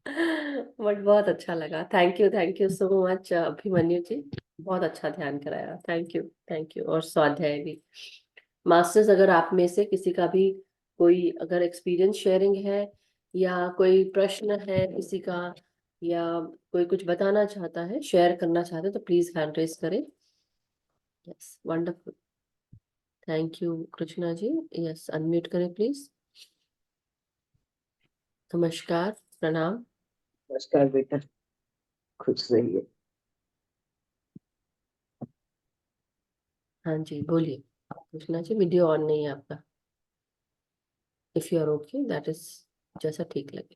बट बहुत अच्छा लगा। Thank you so much Abhimanyu ji, बहुत अच्छा ध्यान कराया। Thank you. और स्वाध्याय भी। मास्टर्स, अगर आप में से किसी का भी कोई अगर एक्सपीरियंस शेयरिंग है या कोई प्रश्न है किसी का, या कोई कुछ बताना चाहता है, शेयर करना चाहते हैं, तो प्लीज हैंड रेज करें। Yes, wonderful, thank you Krishna ji. Yes, unmute करें प्लीज। नमस्कार, प्रणाम। नमस्कार बेटा, खुश रहिए। हाँ जी, बोलिए कृष्णा जी, वीडियो ऑन नहीं है आपका। If you are okay, that is, जैसा ठीक लगे।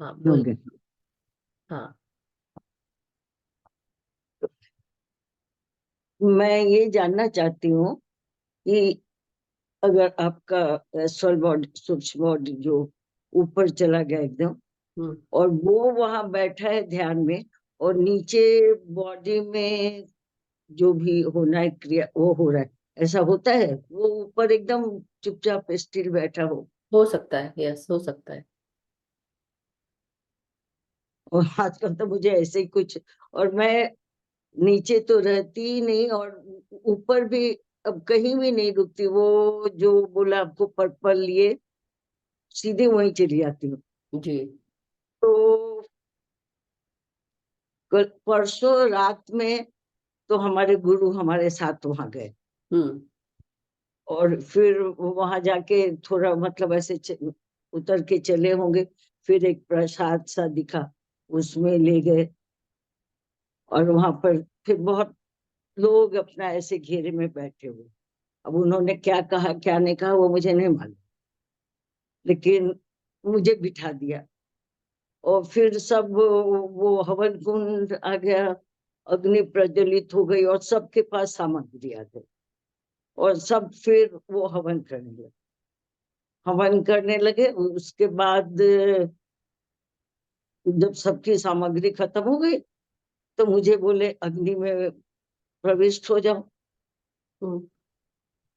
हाँ हो बोलिए। गया। हाँ। मैं ये जानना चाहती हूँ कि अगर आपका एस्ट्रल बॉडी, सूक्ष्म बॉडी जो ऊपर चला गया एकदम, हम्म। और वो वहां बैठा है ध्यान में, और नीचे बॉडी में जो भी होना है क्रिया वो हो रहा है, ऐसा होता है? वो ऊपर एकदम चुपचाप स्टिल बैठा हो सकता है, यस हो सकता है। और आजकल तो मुझे ऐसे ही कुछ, और मैं नीचे तो रहती ही नहीं, और ऊपर भी अब कहीं भी नहीं रुकती। वो जो बोला आपको पर्पल लिए, सीधे वहीं चली जाती हूँ। जी। तो परसों रात में तो हमारे गुरु हमारे साथ वहां गए, हम्म। और फिर वहां जाके थोड़ा मतलब ऐसे उतर के चले होंगे, फिर एक प्रसाद सा दिखा, उसमें ले गए, और वहां पर फिर बहुत लोग अपना ऐसे घेरे में बैठे हुए। अब उन्होंने क्या कहा क्या नहीं कहा वो मुझे नहीं मालूम, लेकिन मुझे बिठा दिया। और फिर सब वो हवन कुंड आ गया, अग्नि प्रज्वलित हो गई, और सबके पास सामग्री आ गई, और सब फिर वो हवन करने लगे। उसके बाद जब सबकी सामग्री खत्म हो गई, तो मुझे बोले अग्नि में प्रविष्ट हो जाओ। हम्म।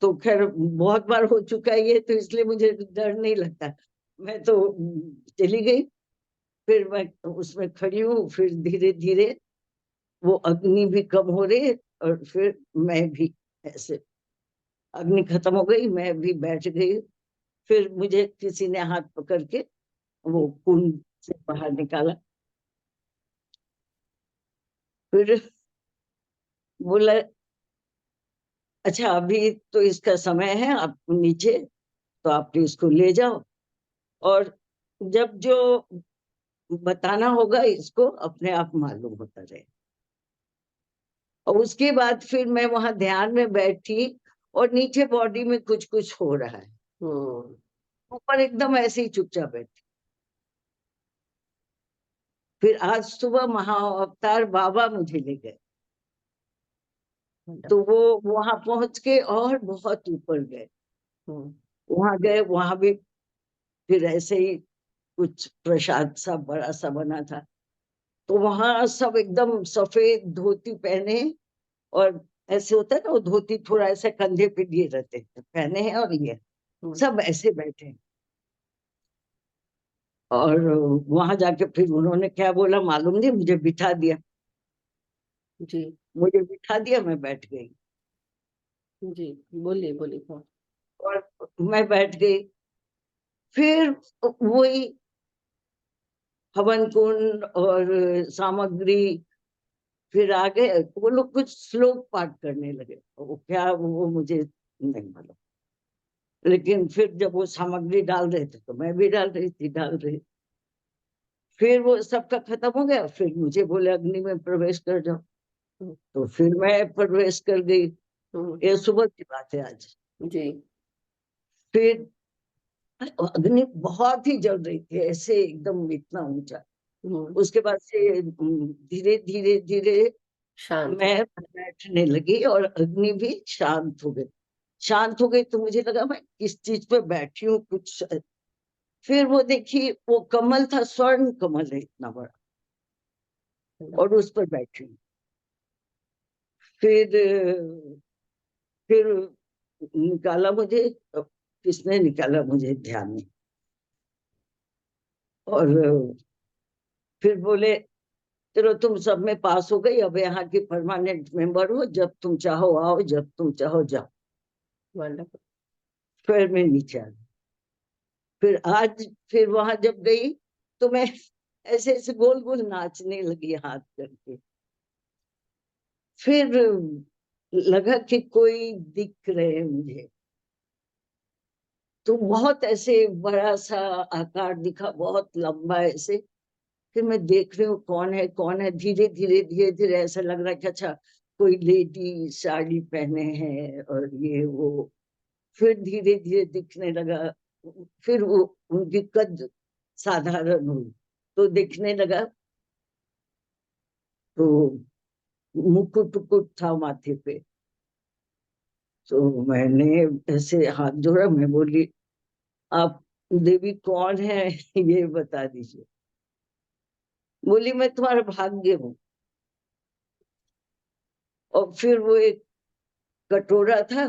तो खैर बहुत बार हो चुका है ये, तो इसलिए मुझे डर नहीं लगता। मैं तो चली गई। फिर मैं उसमें खड़ी हूँ, फिर धीरे धीरे वो अग्नि भी कम हो रही है, और फिर मैं भी ऐसे, अग्नि खत्म हो गई, मैं भी बैठ गई। फिर मुझे किसी ने हाथ पकड़ के वो कुंड से बाहर निकाला। फिर बोला, अच्छा अभी तो इसका समय है, आप नीचे, तो आप इसको ले जाओ, और जब जो बताना होगा इसको अपने आप मालूम होता रहे। और उसके बाद फिर मैं वहां ध्यान में बैठी, और नीचे बॉडी में कुछ कुछ हो रहा है, ऊपर एकदम ऐसे ही चुपचाप बैठी। फिर आज सुबह महाअवतार बाबा मुझे ले गए, तो वो वहां पहुंच के और बहुत ऊपर गए। वहां गए, वहां भी फिर ऐसे ही कुछ प्रसाद सा बड़ा सा बना था, तो वहां सब एकदम सफेद धोती पहने, और ऐसे होता है ना, वो धोती थोड़ा ऐसे कंधे पे दिए रहते हैं, पहने हैं, और ये सब ऐसे बैठे हैं। और वहां जाके फिर उन्होंने क्या बोला मालूम नहीं, मुझे बिठा दिया। जी मुझे बिठा दिया, मैं बैठ गई, जी, बोलिए बोलिए। हाँ और मैं बैठ गई। फिर वही हवन कुंड और सामग्री, फिर आगे वो लोग कुछ श्लोक पाठ करने लगे, वो क्या वो मुझे नहीं मालूम। लेकिन फिर जब वो सामग्री डाल रहे थे, तो मैं भी डाल रही। फिर वो सबका खत्म हो गया, फिर मुझे बोले अग्नि में प्रवेश कर जाओ, तो फिर मैं प्रवेश कर गई। ये सुबह की बात है आज। जी फिर अग्नि बहुत ही जल रही थी, ऐसे एकदम इतना ऊंचा। उसके बाद से धीरे धीरे धीरे शांत। मैं बैठने लगी, और अग्नि भी शांत हो गई। शांत हो गई तो मुझे लगा मैं किस चीज पे बैठी हूँ कुछ। फिर वो देखिए, वो कमल था, स्वर्ण कमल है इतना बड़ा, और उस पर बैठी हूँ। फिर फिर निकाला मुझे, किसने निकाला मुझे ध्यान में, और फिर बोले चलो तुम सब में पास हो गई, अब यहाँ की परमानेंट मेंबर हो, जब तुम चाहो आओ, जब तुम चाहो जाओ। वंडरफुल। फिर मैं नीचे आ गई। फिर आज फिर वहां जब गई, तो मैं ऐसे ऐसे गोल गोल नाचने लगी हाथ करके। फिर लगा कि कोई दिख रहे मुझे, तो बहुत ऐसे बड़ा सा आकार दिखा, बहुत लंबा ऐसे। फिर मैं देख रही हूँ कौन है, धीरे धीरे धीरे धीरे ऐसा लग रहा है कि अच्छा कोई लेडी साड़ी पहने हैं, और ये वो। फिर धीरे धीरे दिखने लगा। फिर वो उनकी कद साधारण हुई, तो दिखने लगा, तो मुकुट उकुट था माथे पे। तो मैंने ऐसे हाथ जोड़ा, मैं बोली आप देवी कौन है ये बता दीजिए। बोली मैं तुम्हारा भाग्य हूँ। और फिर वो एक कटोरा था,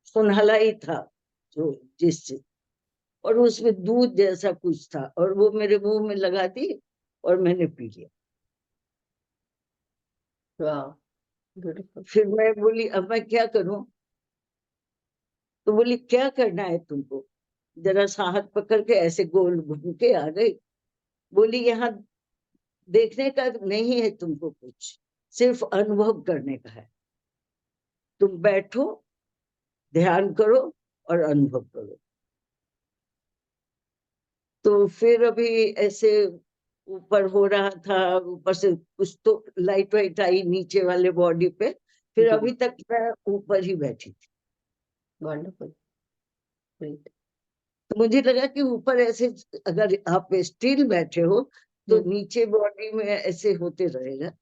सुनहला ही था, जो जिससे, और उसमें दूध जैसा कुछ था, और वो मेरे मुंह में लगा दी, और मैंने पी लिया। वाह, ब्यूटीफुल। फिर मैं बोली अब मैं क्या करूं। तो बोली क्या करना है तुमको। जरा सा हाथ पकड़ के ऐसे गोल घूम के आ गई। बोली यहाँ देखने का नहीं है तुमको कुछ, सिर्फ अनुभव करने का है। तुम बैठो, ध्यान करो, और अनुभव करो। तो फिर अभी ऐसे ऊपर हो रहा था, ऊपर से कुछ तो लाइट वाइट आई नीचे वाले बॉडी पे। फिर जी अभी तक मैं ऊपर ही बैठी थी। Wonderful, great. तो मुझे लगा कि ऊपर ऐसे अगर आप स्टिल बैठे हो, तो नीचे बॉडी में ऐसे होते रहेगा।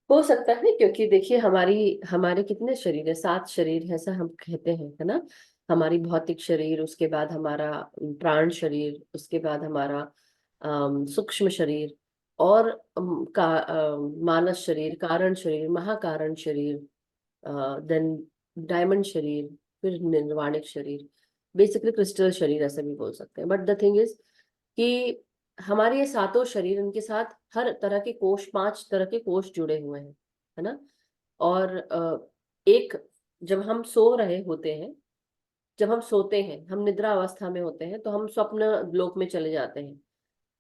हो सकता है, क्योंकि देखिए हमारे कितने शरीर है, 7 शरीर है, ऐसा हम कहते हैं, है ना। हमारी भौतिक शरीर, उसके बाद हमारा प्राण शरीर, उसके बाद हमारा सूक्ष्म शरीर, और मानस शरीर, कारण शरीर, महाकारण शरीर, देन डायमंड शरीर, फिर निर्वाणिक शरीर। बेसिकली क्रिस्टल शरीर ऐसे भी बोल सकते हैं। बट द थिंग इज कि हमारे ये सातों शरीर, इनके साथ हर तरह के कोष, 5 तरह के कोष जुड़े हुए हैं, है ना। और एक, जब हम सो रहे होते हैं, जब हम सोते हैं, हम निद्रा अवस्था में होते हैं, तो हम स्वप्न लोक में चले जाते हैं।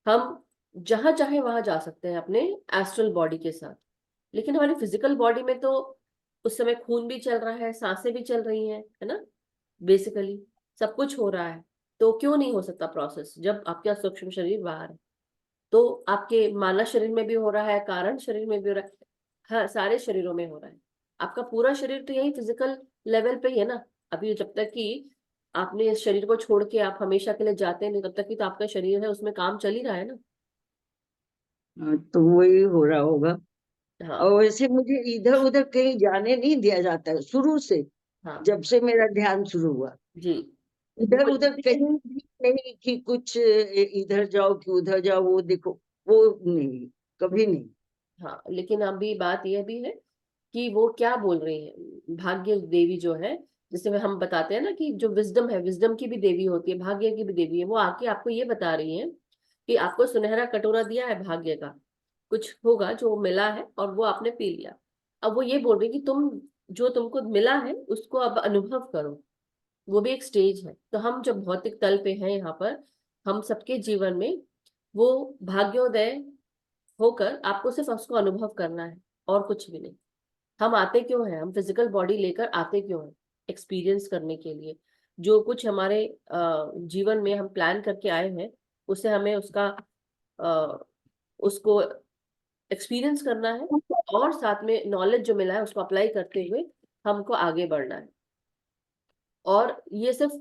हम जहां चाहे वहां जा सकते हैं अपने एस्ट्रल बॉडी के साथ। लेकिन हमारी फिजिकल बॉडी में तो उस समय खून भी चल रहा है, सांसें भी चल रही हैं, है ना, बेसिकली सब कुछ हो रहा है। तो क्यों नहीं हो सकता प्रोसेस जब आपका सूक्ष्म शरीर बाहर है? तो आपके मानव शरीर में भी हो रहा है, कारण शरीर में भी हो रहा है, हाँ, सारे शरीरों में हो रहा है। आपका पूरा शरीर तो यही फिजिकल लेवल पे ही है ना। अभी जब तक कि आपने इस शरीर को छोड़ के आप हमेशा के लिए जाते नहीं, तब तक कि तो आपका शरीर है, उसमें काम चल ही रहा है ना। तो वही हो रहा होगा। हाँ और वैसे मुझे इधर उधर कहीं जाने नहीं दिया जाता है शुरू से, हाँ जब से मेरा ध्यान शुरू हुआ। जी। इधर वो उधर कहीं भी नहीं कि कुछ इधर जाओ कि उधर जाओ, वो देखो, वो नहीं, कभी नहीं। हाँ, लेकिन अभी बात यह भी है कि वो क्या बोल रही है, भाग्य देवी जो है, जिसे हम बताते हैं ना कि जो विजडम है, विजडम की भी देवी होती है, भाग्य की भी देवी है, वो आके आपको ये बता रही है कि आपको सुनहरा कटोरा दिया है भाग्य का, कुछ होगा जो मिला है और वो आपने पी लिया। अब वो ये बोल रही है कि तुम, जो तुमको मिला है उसको अब अनुभव करो। वो भी एक स्टेज है। तो हम जब भौतिक तल पे हैं यहाँ पर, हम सबके जीवन में वो भाग्योदय होकर आपको सिर्फ उसको अनुभव करना है और कुछ भी नहीं। हम आते क्यों हैं, हम फिजिकल बॉडी लेकर आते क्यों हैं? एक्सपीरियंस करने के लिए। जो कुछ हमारे जीवन में हम प्लान करके आए हैं, उसे हमें उसका उसको एक्सपीरियंस करना है, और साथ में नॉलेज जो मिला है उसको अप्लाई करते हुए हमको आगे बढ़ना है। और ये सिर्फ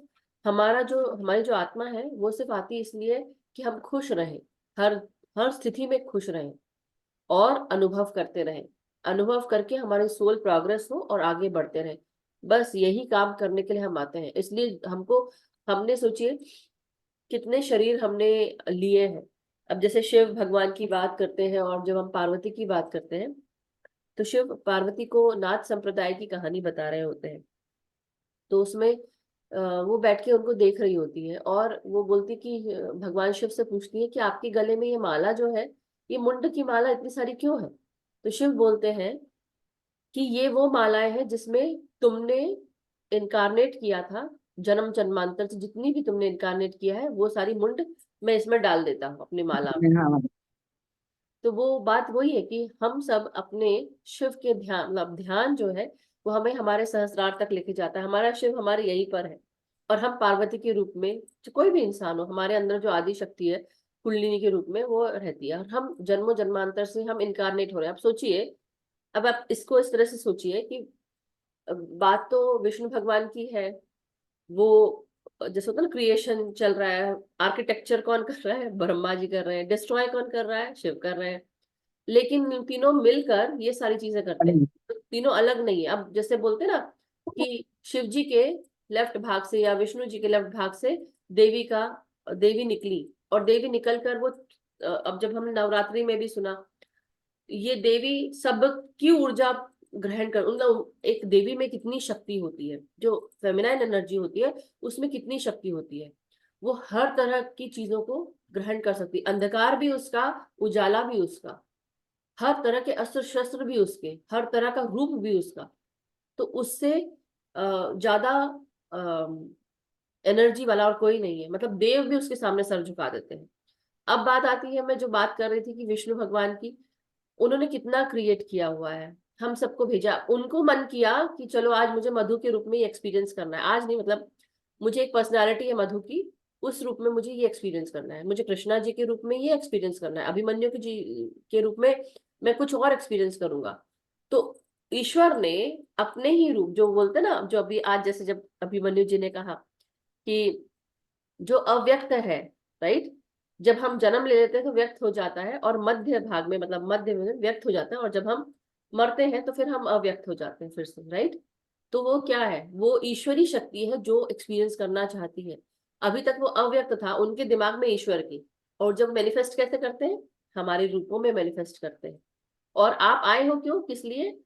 हमारी जो आत्मा है वो सिर्फ आती है इसलिए कि हम खुश रहें, हर हर स्थिति में खुश रहें और अनुभव करते रहें। अनुभव करके हमारी सोल प्रोग्रेस हो और आगे बढ़ते रहें। बस यही काम करने के लिए हम आते हैं। इसलिए हमने सोचिए कितने शरीर हमने लिए हैं। अब जैसे शिव भगवान की बात करते हैं और जब हम पार्वती की बात करते हैं, तो शिव पार्वती को नाथ संप्रदाय की कहानी बता रहे होते हैं। तो उसमें वो बैठ के उनको देख रही होती है और वो बोलती कि भगवान शिव से पूछती है कि आपके गले में ये माला जो है, ये मुंड की माला इतनी सारी क्यों है? तो शिव बोलते हैं कि ये वो मालाएं हैं जिसमें तुमने इनकारनेट किया था, जन्म जन्मांतर से जितनी भी तुमने इनकारनेट किया है वो सारी मुंड मैं इसमें डाल देता हूँ अपनी माला में। हाँ, तो वो बात वही है कि हम सब अपने शिव के ध्यान, मतलब ध्यान जो है वो हमें हमारे सहस्रार तक लेके जाता है। हमारा शिव हमारे यहीं पर है, और हम पार्वती के रूप में, जो कोई भी इंसान हो, हमारे अंदर जो आदि शक्ति है कुंडलिनी के रूप में वो रहती है, और हम जन्मों जन्मांतर से हम इनकारनेट हो रहे हैं। अब सोचिए, अब आप इसको इस तरह से सोचिए कि बात तो विष्णु भगवान की है। वो जैसे होता है ना, क्रिएशन चल रहा है, आर्किटेक्चर कौन कर रहा है? ब्रह्मा जी कर रहे हैं। डिस्ट्रॉय कौन कर रहा है? शिव कर रहे हैं। लेकिन तीनों मिलकर ये सारी चीजें करते हैं, तो तीनों अलग नहीं है। अब जैसे बोलते हैं ना कि शिव जी के लेफ्ट भाग से या विष्णु जी के लेफ्ट भाग से देवी निकली, और देवी निकल कर वो अब जब हमने नवरात्रि में भी सुना, ये देवी सबकी ऊर्जा ग्रहण कर, मतलब एक देवी में कितनी शक्ति होती है, जो फेमिनाइन एनर्जी होती है उसमें कितनी शक्ति होती है। वो हर तरह की चीजों को ग्रहण कर सकती है, अंधकार भी उसका, उजाला भी उसका, हर तरह के अस्त्र शस्त्र भी उसके, हर तरह का रूप भी उसका। तो उससे ज्यादा एनर्जी वाला और कोई नहीं है। मतलब देव भी उसके सामने सर झुका देते हैं। अब बात आती है, मैं जो बात कर रही थी कि विष्णु भगवान की, उन्होंने कितना क्रिएट किया हुआ है, हम सबको भेजा। उनको मन किया कि चलो आज मुझे मधु के रूप में ये एक्सपीरियंस करना है। आज नहीं, मतलब मुझे एक पर्सनालिटी है मधु की, उस रूप में मुझे ये एक्सपीरियंस करना है। मुझे कृष्णा जी के रूप में ये एक्सपीरियंस करना है। अभिमन्यु की जी के रूप में मैं कुछ और एक्सपीरियंस करूंगा। तो ईश्वर ने अपने ही रूप, जो बोलते ना, जो अभी आज जैसे जब अभिमन्यु जी ने कहा कि जो अव्यक्त है, राइट, जब हम जन्म ले लेते हैं तो व्यक्त हो जाता है, और मध्य भाग में, मतलब मध्य में व्यक्त हो जाता है, और जब हम मरते हैं तो फिर हम अव्यक्त हो जाते हैं फिर से, राइट। तो वो क्या है? वो ईश्वरी शक्ति है जो एक्सपीरियंस करना चाहती है। अभी तक वो अव्यक्त था उनके दिमाग में ईश्वर की, और जब मैनिफेस्ट कैसे करते हैं? हमारे रूपों में मैनिफेस्ट करते हैं। और आप आए हो क्यों, किस लिए?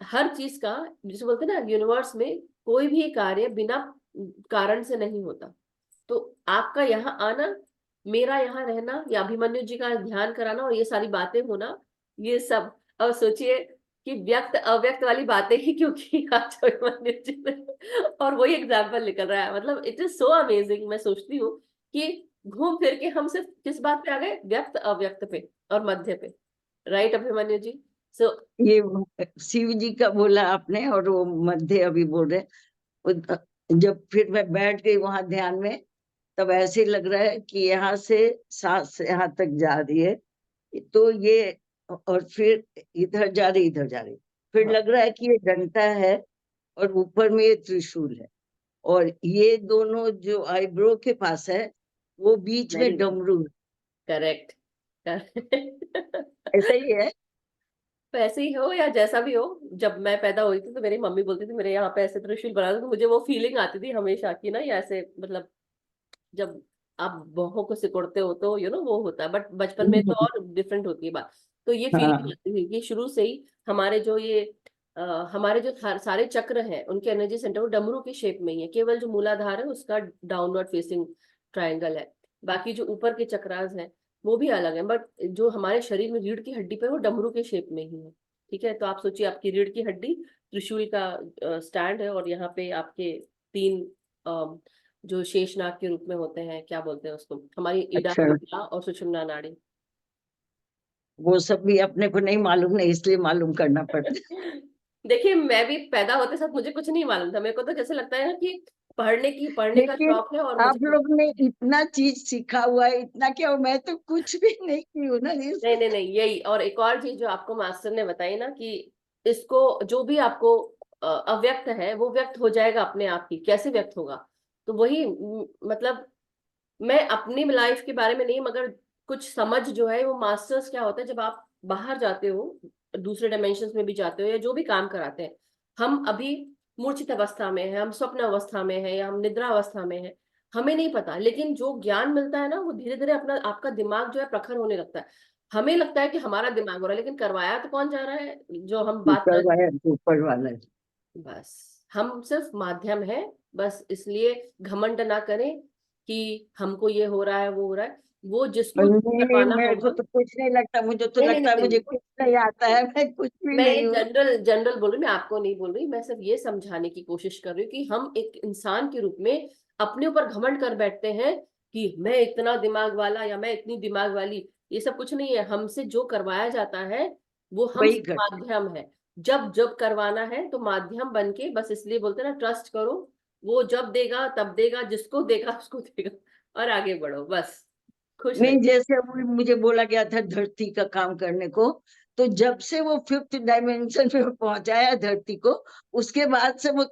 हर चीज का, जैसे बोलते हैं ना, यूनिवर्स में कोई भी कार्य बिना कारण से नहीं होता। तो आपका यहाँ आना, मेरा यहाँ रहना, या अभिमन्यु जी का ध्यान कराना और ये सारी बातें होना, ये सब, और सोचिए कि व्यक्त अव्यक्त वाली बातें ही क्यों की आज अभिमन्यु जी ने, और वही एग्जाम्पल निकल रहा है। मतलब इट इज सो अमेजिंग। मैं सोचती हूँ कि घूम फिर के हम सिर्फ किस बात पे आ गए, व्यक्त अव्यक्त पे और मध्य पे। राइट अभिमन्यु जी? सो ये शिव जी का बोला आपने, और वो मध्य अभी बोल रहे। जब फिर मैं बैठ गई वहां ध्यान में, तब ऐसे लग रहा है कि यहाँ से सांस यहाँ तक जा रही है, तो ये, और फिर इधर जा रही, इधर जा रही, फिर हाँ, लग रहा है कि ये डंडा है और ऊपर में ये त्रिशूल है, और ये दोनों जो आईब्रो के पास है वो बीच में डमरू है। करेक्ट। ऐसा ही है। तो ऐसे ही हो या जैसा भी हो, जब मैं पैदा हुई थी तो मेरी मम्मी बोलती थी मेरे यहाँ पे ऐसे त्रिशूल बना दो, तो मुझे वो फीलिंग आती थी हमेशा की ना, ये ऐसे मतलब जब आप बहों को सिकुड़ते हो तो वो होता है, बट बचपन में तो और डिफरेंट होती है बात। तो ये फीलिंग हाँ, आती थी कि शुरू से ही हमारे जो ये हमारे जो सारे चक्र हैं उनके एनर्जी सेंटर वो डमरू की शेप में ही है। केवल जो मूलाधार है उसका डाउनवर्ड फेसिंग ट्रायंगल है, बाकी जो ऊपर के चक्रास हैं वो भी अलग है, बट जो हमारे शरीर में रीढ़ की हड्डी पे वो डमरू के शेप में ही है। ठीक है, तो आप सोचिए आपकी रीढ़ की हड्डी त्रिशूल का स्टैंड है, और यहाँ पे आपके तीन जो शेषनाग के रूप में होते हैं, क्या बोलते हैं उसको, हमारी इडा, अच्छा, पिंगला और सुषुम्ना नाड़ी। वो सब भी अपने को नहीं मालूम, नहीं इसलिए मालूम करना पड़ता। देखिए मैं भी पैदा होते साथ मुझे कुछ नहीं मालूम था, मेरे को तो जैसे लगता है ना कि पढ़ने का लेकिन शौक है और आप मुझे। लोग ने इतना चीज सीखा हुआ है, इतना क्या, और मैं तो कुछ भी नहीं की हूँ ना इस। नहीं नहीं नहीं, यही, और एक और चीज जो आपको मास्टर ने बताई ना कि इसको जो भी आपको अव्यक्त है वो व्यक्त हो जाएगा अपने आप ही। कैसे व्यक्त होगा? तो वही मतलब मैं अपनी लाइफ के बारे में नहीं, मगर कुछ समझ जो है वो मास्टर्स क्या होता है जब आप बाहर जाते हो, दूसरे डायमेंशंस में भी जाते हो या जो भी काम कराते हैं। हम अभी मूर्छित अवस्था में है, हम स्वप्न अवस्था में है, या हम निद्रा अवस्था में है, हमें नहीं पता, लेकिन जो ज्ञान मिलता है ना वो धीरे धीरे अपना आपका दिमाग जो है प्रखर होने लगता है। हमें लगता है कि हमारा दिमाग हो रहा है, लेकिन करवाया तो कौन जा रहा है, जो हम बात कर। करवाया ऊपर वाला है। बस हम सिर्फ माध्यम है, बस इसलिए घमंड ना करें कि हमको ये हो रहा है वो हो रहा है, वो जिसको जो नहीं, करवाना मेरे को होगा। तो कुछ नहीं लगता, मुझे तो नहीं नहीं लगता है नहीं मुझे नहीं, कुछ नहीं आता है, मैं कुछ भी मैं ये नहीं हूँ। जनरल जनरल बोल रही हूँ, मैं आपको नहीं बोल रही, मैं सिर्फ ये समझाने की कोशिश कर रही हूँ कि हम एक इंसान के रूप में अपने ऊपर घमंड कर बैठते हैं कि मैं इतना दिमाग वाला या मैं इतनी दिमाग वाली। ये सब कुछ नहीं है, हमसे जो करवाया जाता है वो हम वही कर। माध्यम है। जब जब करवाना है तो माध्यम बन के, बस इसलिए बोलते हैं ना ट्रस्ट करो, वो जब देगा तब देगा, जिसको देगा उसको देगा, और आगे बढ़ो बस, खुश नहीं, रहिए। जैसे वो मुझे बोला गया था धरती का काम करने को, तो जब से वो 5th डायमेंशन में पहुंचाया धरती को, उसके बाद से वो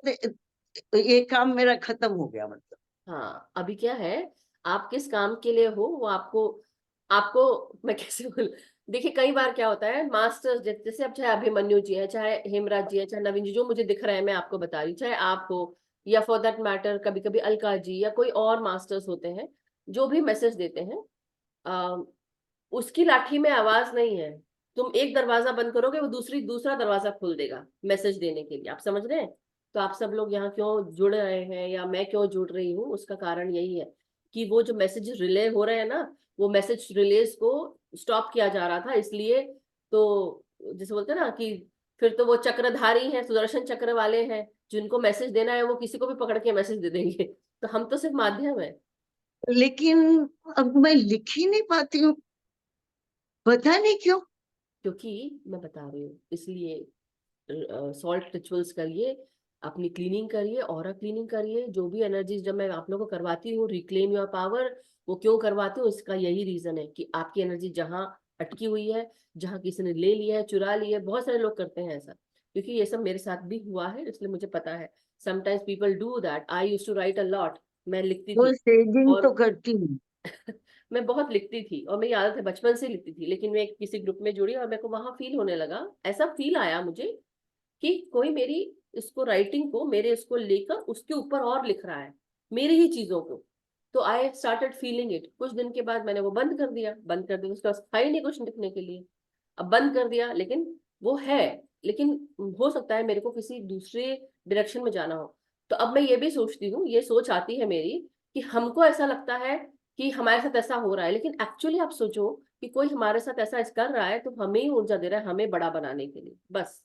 ये काम मेरा खत्म हो गया, मतलब। हाँ, अभी क्या है, आप किस काम के लिए हो वो आपको आपको मैं कैसे बोल, देखिए कई बार क्या होता है मास्टर्स, जैसे अब चाहे अभिमन्यु जी है, चाहे हेमराज जी है, चाहे नवीन जी, जो मुझे दिख रहा है मैं आपको बता रही हूँ, चाहे आप हो, या फॉर दैट मैटर कभी कभी अलका जी या कोई और मास्टर्स होते हैं, जो भी मैसेज देते हैं, आ, उसकी लाठी में आवाज नहीं है। तुम एक दरवाजा बंद करोगे वो दूसरा दरवाजा खोल देगा मैसेज देने के लिए। आप समझ रहे हैं? तो आप सब लोग यहाँ क्यों जुड़ रहे हैं या मैं क्यों जुड़ रही हूँ, उसका कारण यही है कि वो जो मैसेज रिले हो रहे हैं ना, वो मैसेज रिलेज को स्टॉप किया जा रहा था, इसलिए। तो जैसे बोलते हैं ना कि फिर तो वो चक्रधारी हैं, सुदर्शन चक्र वाले हैं, जिनको मैसेज देना है वो किसी को भी पकड़ के मैसेज दे देंगे। तो हम तो सिर्फ माध्यम है। लेकिन अब मैं लिख ही नहीं पाती हूँ, पता नहीं क्यों। क्योंकि मैं बता रही हूँ इसलिए, सॉल्ट रिचुअल्स करिए, अपनी क्लीनिंग करिए, ऑरा क्लीनिंग करिए, जो भी एनर्जीज जब मैं आप लोगों को करवाती हूँ रिक्लेम योर पावर, वो क्यों करवाती हूँ, इसका यही रीजन है कि आपकी एनर्जी जहाँ अटकी हुई है, जहाँ किसी ने ले लिया है, चुरा लिया है, बहुत सारे लोग करते हैं ऐसा, क्योंकि ये सब मेरे साथ भी हुआ है, इसलिए मुझे पता है। Sometimes people do that, I used to write a lot, मैं लिखती वो थी, स्टेजिंग तो और करती हूँ। मैं बहुत लिखती थी और मेरी आदत है, बचपन से लिखती थी, लेकिन मैं किसी ग्रुप में जुड़ी और मेरे को वहां फील होने लगा, ऐसा फील आया मुझे कि कोई मेरी इसको राइटिंग को, मेरे इसको लेकर उसके ऊपर और लिख रहा है, मेरी ही चीजों को। तो आई स्टार्टेड फीलिंग इट। कुछ दिन के बाद मैंने वो बंद कर दिया, उसके बाद था ही नहीं कुछ लिखने के लिए, अब बंद कर दिया, लेकिन वो है। लेकिन हो सकता है मेरे को किसी दूसरे डायरेक्शन में जाना हो। तो अब मैं ये भी सोचती हूँ, ये सोच आती है मेरी कि हमको ऐसा लगता है कि हमारे साथ ऐसा हो रहा है, लेकिन एक्चुअली आप सोचो कि कोई हमारे साथ ऐसा कर रहा है तो हमें ही ऊर्जा दे रहा है, हमें बड़ा बनाने के लिए बस।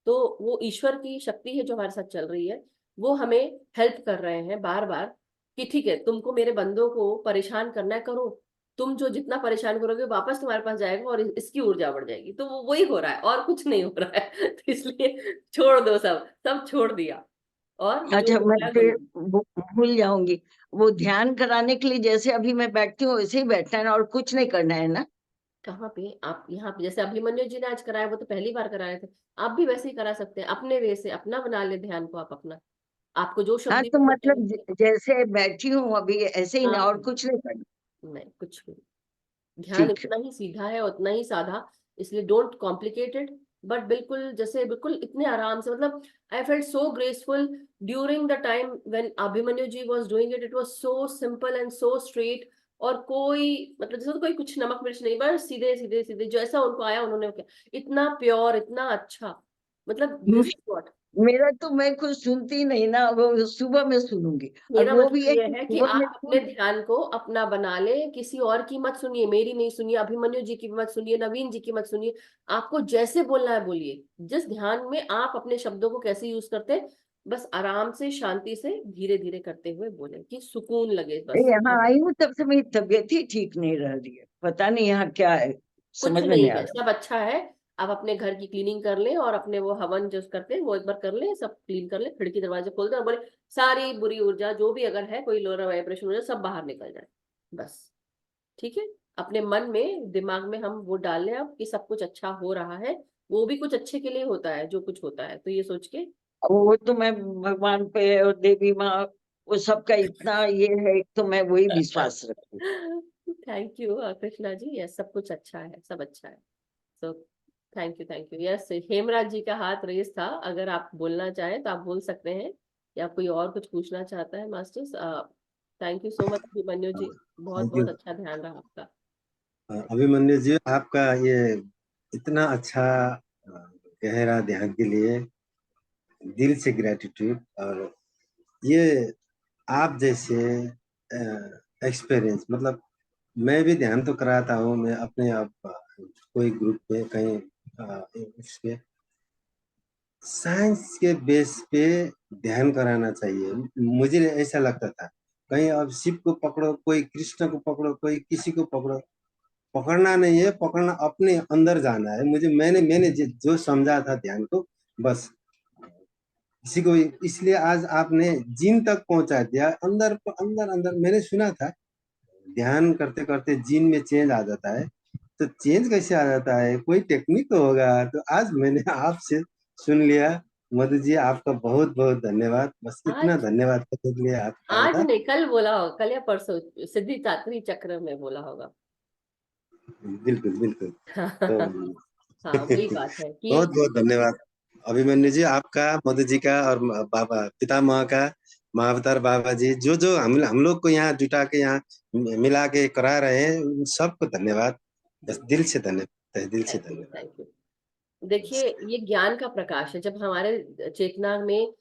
तो वो ईश्वर की शक्ति है जो हमारे साथ चल रही है, वो हमें हेल्प कर रहे हैं बार बार कि ठीक है, तुमको मेरे बंदों को परेशान करना है, करो, तुम जो जितना परेशान करोगे वापस तुम्हारे पास जाएगा और इसकी ऊर्जा बढ़ जाएगी। तो वो वही हो रहा है और कुछ नहीं हो रहा है। तो इसलिए छोड़ दो, सब सब छोड़ दिया और जो अच्छा, हो मैं रहा है फिर वही। भूल जाऊंगी। वो ध्यान कराने के लिए जैसे अभी मैं बैठती हूँ वैसे ही बैठना है ना, और कुछ नहीं करना है ना? कहाँ पे आप, यहाँ पे जैसे अभिमन्यु जी ने आज कराया, वो तो पहली बार करा रहे थे, आप भी वैसे ही करा सकते हैं अपने वे से, अपना बना ले ध्यान को आप अपना, आपको जो हाँ, शब्द तो यूज करने मतलब हैं। जैसे बैठी हूँ अभी ऐसे ही हाँ ना, और हाँ, कुछ नहीं करना? नहीं कुछ भी, ध्यान ठीक है। इतना ही सीधा है, उतना ही साधा, इसलिए डोंट कॉम्प्लिकेटेड, बट बिल्कुल जैसे बिल्कुल इतने आराम से, मतलब I felt so graceful during the time when Abhimanyu ji was doing it, it was so simple and so straight, और कोई मतलब जैसे तो कोई कुछ नमक मिर्च नहीं, बस सीधे सीधे सीधे जैसा उनको आया उन्होंने किया, इतना प्योर, इतना अच्छा, मतलब दिस इज व्हाट। मेरा तो मैं कुछ सुनती नहीं ना, वो सुबह में सुनूंगी। और मेरा वो भी मतलब है ये कि है कि सुबह में आप अपने सुन। ध्यान को अपना बना ले, किसी और की मत सुनिए, मेरी नहीं सुनिए, अभिमन्यु जी की मत सुनिए, नवीन जी की मत सुनिए, आपको जैसे बोलना है बोलिए, जिस ध्यान में आप अपने शब्दों को कैसे यूज करते हैं, बस आराम से शांति से धीरे धीरे करते हुए बोले कि सुकून लगे बस। यहाँ आई हूँ तब से मेरी तबीयत ही ठीक नहीं रह रही है, पता नहीं यहाँ क्या है, कुछ समझ में नहीं नहीं आ है, रहा। सब अच्छा है। आप अपने घर की क्लीनिंग कर लें और अपने वो हवन जो करते हैं वो एक बार कर लें, सब क्लीन कर लें, खिड़की दरवाजे खोल दें और बोले सारी बुरी ऊर्जा जो भी अगर है, कोई लोअर वाइब्रेशन ऊर्जा सब बाहर निकल जाए बस। ठीक है, अपने मन में दिमाग में हम वो डाल लें अब कि सब कुछ अच्छा हो रहा है, वो भी कुछ अच्छे के लिए होता है जो कुछ होता है, तो ये सोच के। वो तो मैं भगवान पे और देवी माँ, वो सबका इतना ये है, तो मैं वही विश्वास रखती हूँ। Thank you Krishna ji, yes सब कुछ अच्छा है, सब अच्छा है। So thank you, yes Hemraj ji का हाथ रेस था, अगर आप बोलना चाहें तो आप बोल सकते हैं, या कोई और कुछ पूछना चाहता है masters. Thank you so much Abhimanyu ji, बहुत थैंक बहुत यू अच्छा ध्यान रहा आपका। अभिमन्यु जी, आपका ये इतना अच्छा गहरा ध्यान के लिए दिल से ग्रेटिट्यूड। और ये आप जैसे एक्सपीरियंस, मतलब मैं भी ध्यान तो कराता हूँ, मैं अपने आप कोई ग्रुप में कहीं उस पे साइंस के बेस पे ध्यान कराना चाहिए। मुझे ऐसा लगता था कहीं अब शिव को पकड़ो, कोई कृष्ण को पकड़ो, कोई किसी को पकड़ो, पकड़ना नहीं है, पकड़ना अपने अंदर जाना है। मुझे मैंने मैंने जो समझा था ध्यान को, बस किसी को, इसलिए आज आपने जिन तक पहुंचा दिया, अंदर अंदर अंदर। मैंने सुना था ध्यान करते करते जिन में चेंज आ जाता है, तो चेंज कैसे आ जाता है, कोई टेक्निक तो होगा। तो आज मैंने आपसे सुन लिया। मधु जी, आपका बहुत बहुत धन्यवाद। बस इतना आज धन्यवाद करने के लिए आप कहा आज था। नहीं, कल बोला होगा, कल या परसों सिद्धि दात्री चक्र में बोला होगा। बिल्कुल बिल्कुल। तो हाँ वही बात है कि बहुत बहुत धन्यवाद अभिमन्यु जी आपका, मधु जी का, और बाबा पितामह का, महाअवतार बाबा जी, जो जो हम लोग को यहाँ जुटा के, यहाँ मिला के करा रहे हैं, उन सबको धन्यवाद। बस दिल से धन्यवाद, तहे दिल से थैंक यू धन्यवाद। Thank you. देखिए ये ज्ञान का प्रकाश है, जब हमारे चेतना में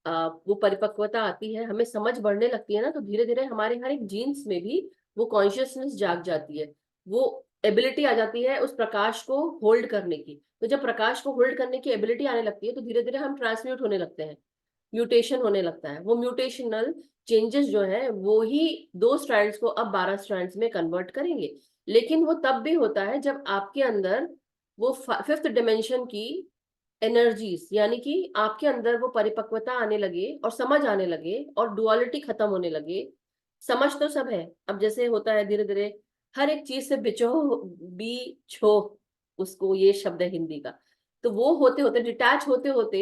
वो परिपक्वता आती है, हमें समझ बढ़ने लगती है ना, तो धीरे धीरे हमारे हर एक जीन्स में भी वो कॉन्शियसनेस जाग जाती है, वो एबिलिटी आ जाती है उस प्रकाश को होल्ड करने की। तो जब प्रकाश को होल्ड करने की एबिलिटी आने लगती है तो धीरे धीरे हम ट्रांसम्यूट होने लगते हैं, म्यूटेशन होने लगता है, वो म्यूटेशनल चेंजेस जो है वो ही 2 स्ट्रैंड्स को अब 12 स्ट्रैंड्स में कन्वर्ट करेंगे। लेकिन वो तब भी होता है जब आपके अंदर वो 5th डिमेंशन की एनर्जीज, यानी कि आपके अंदर वो परिपक्वता आने लगे और समझ आने लगे और डुअलिटी खत्म होने लगे। समझ तो सब है, अब जैसे होता है धीरे धीरे हर एक चीज से बिचो बी छो, उसको ये शब्द है हिंदी का। तो वो होते होते डिटैच होते होते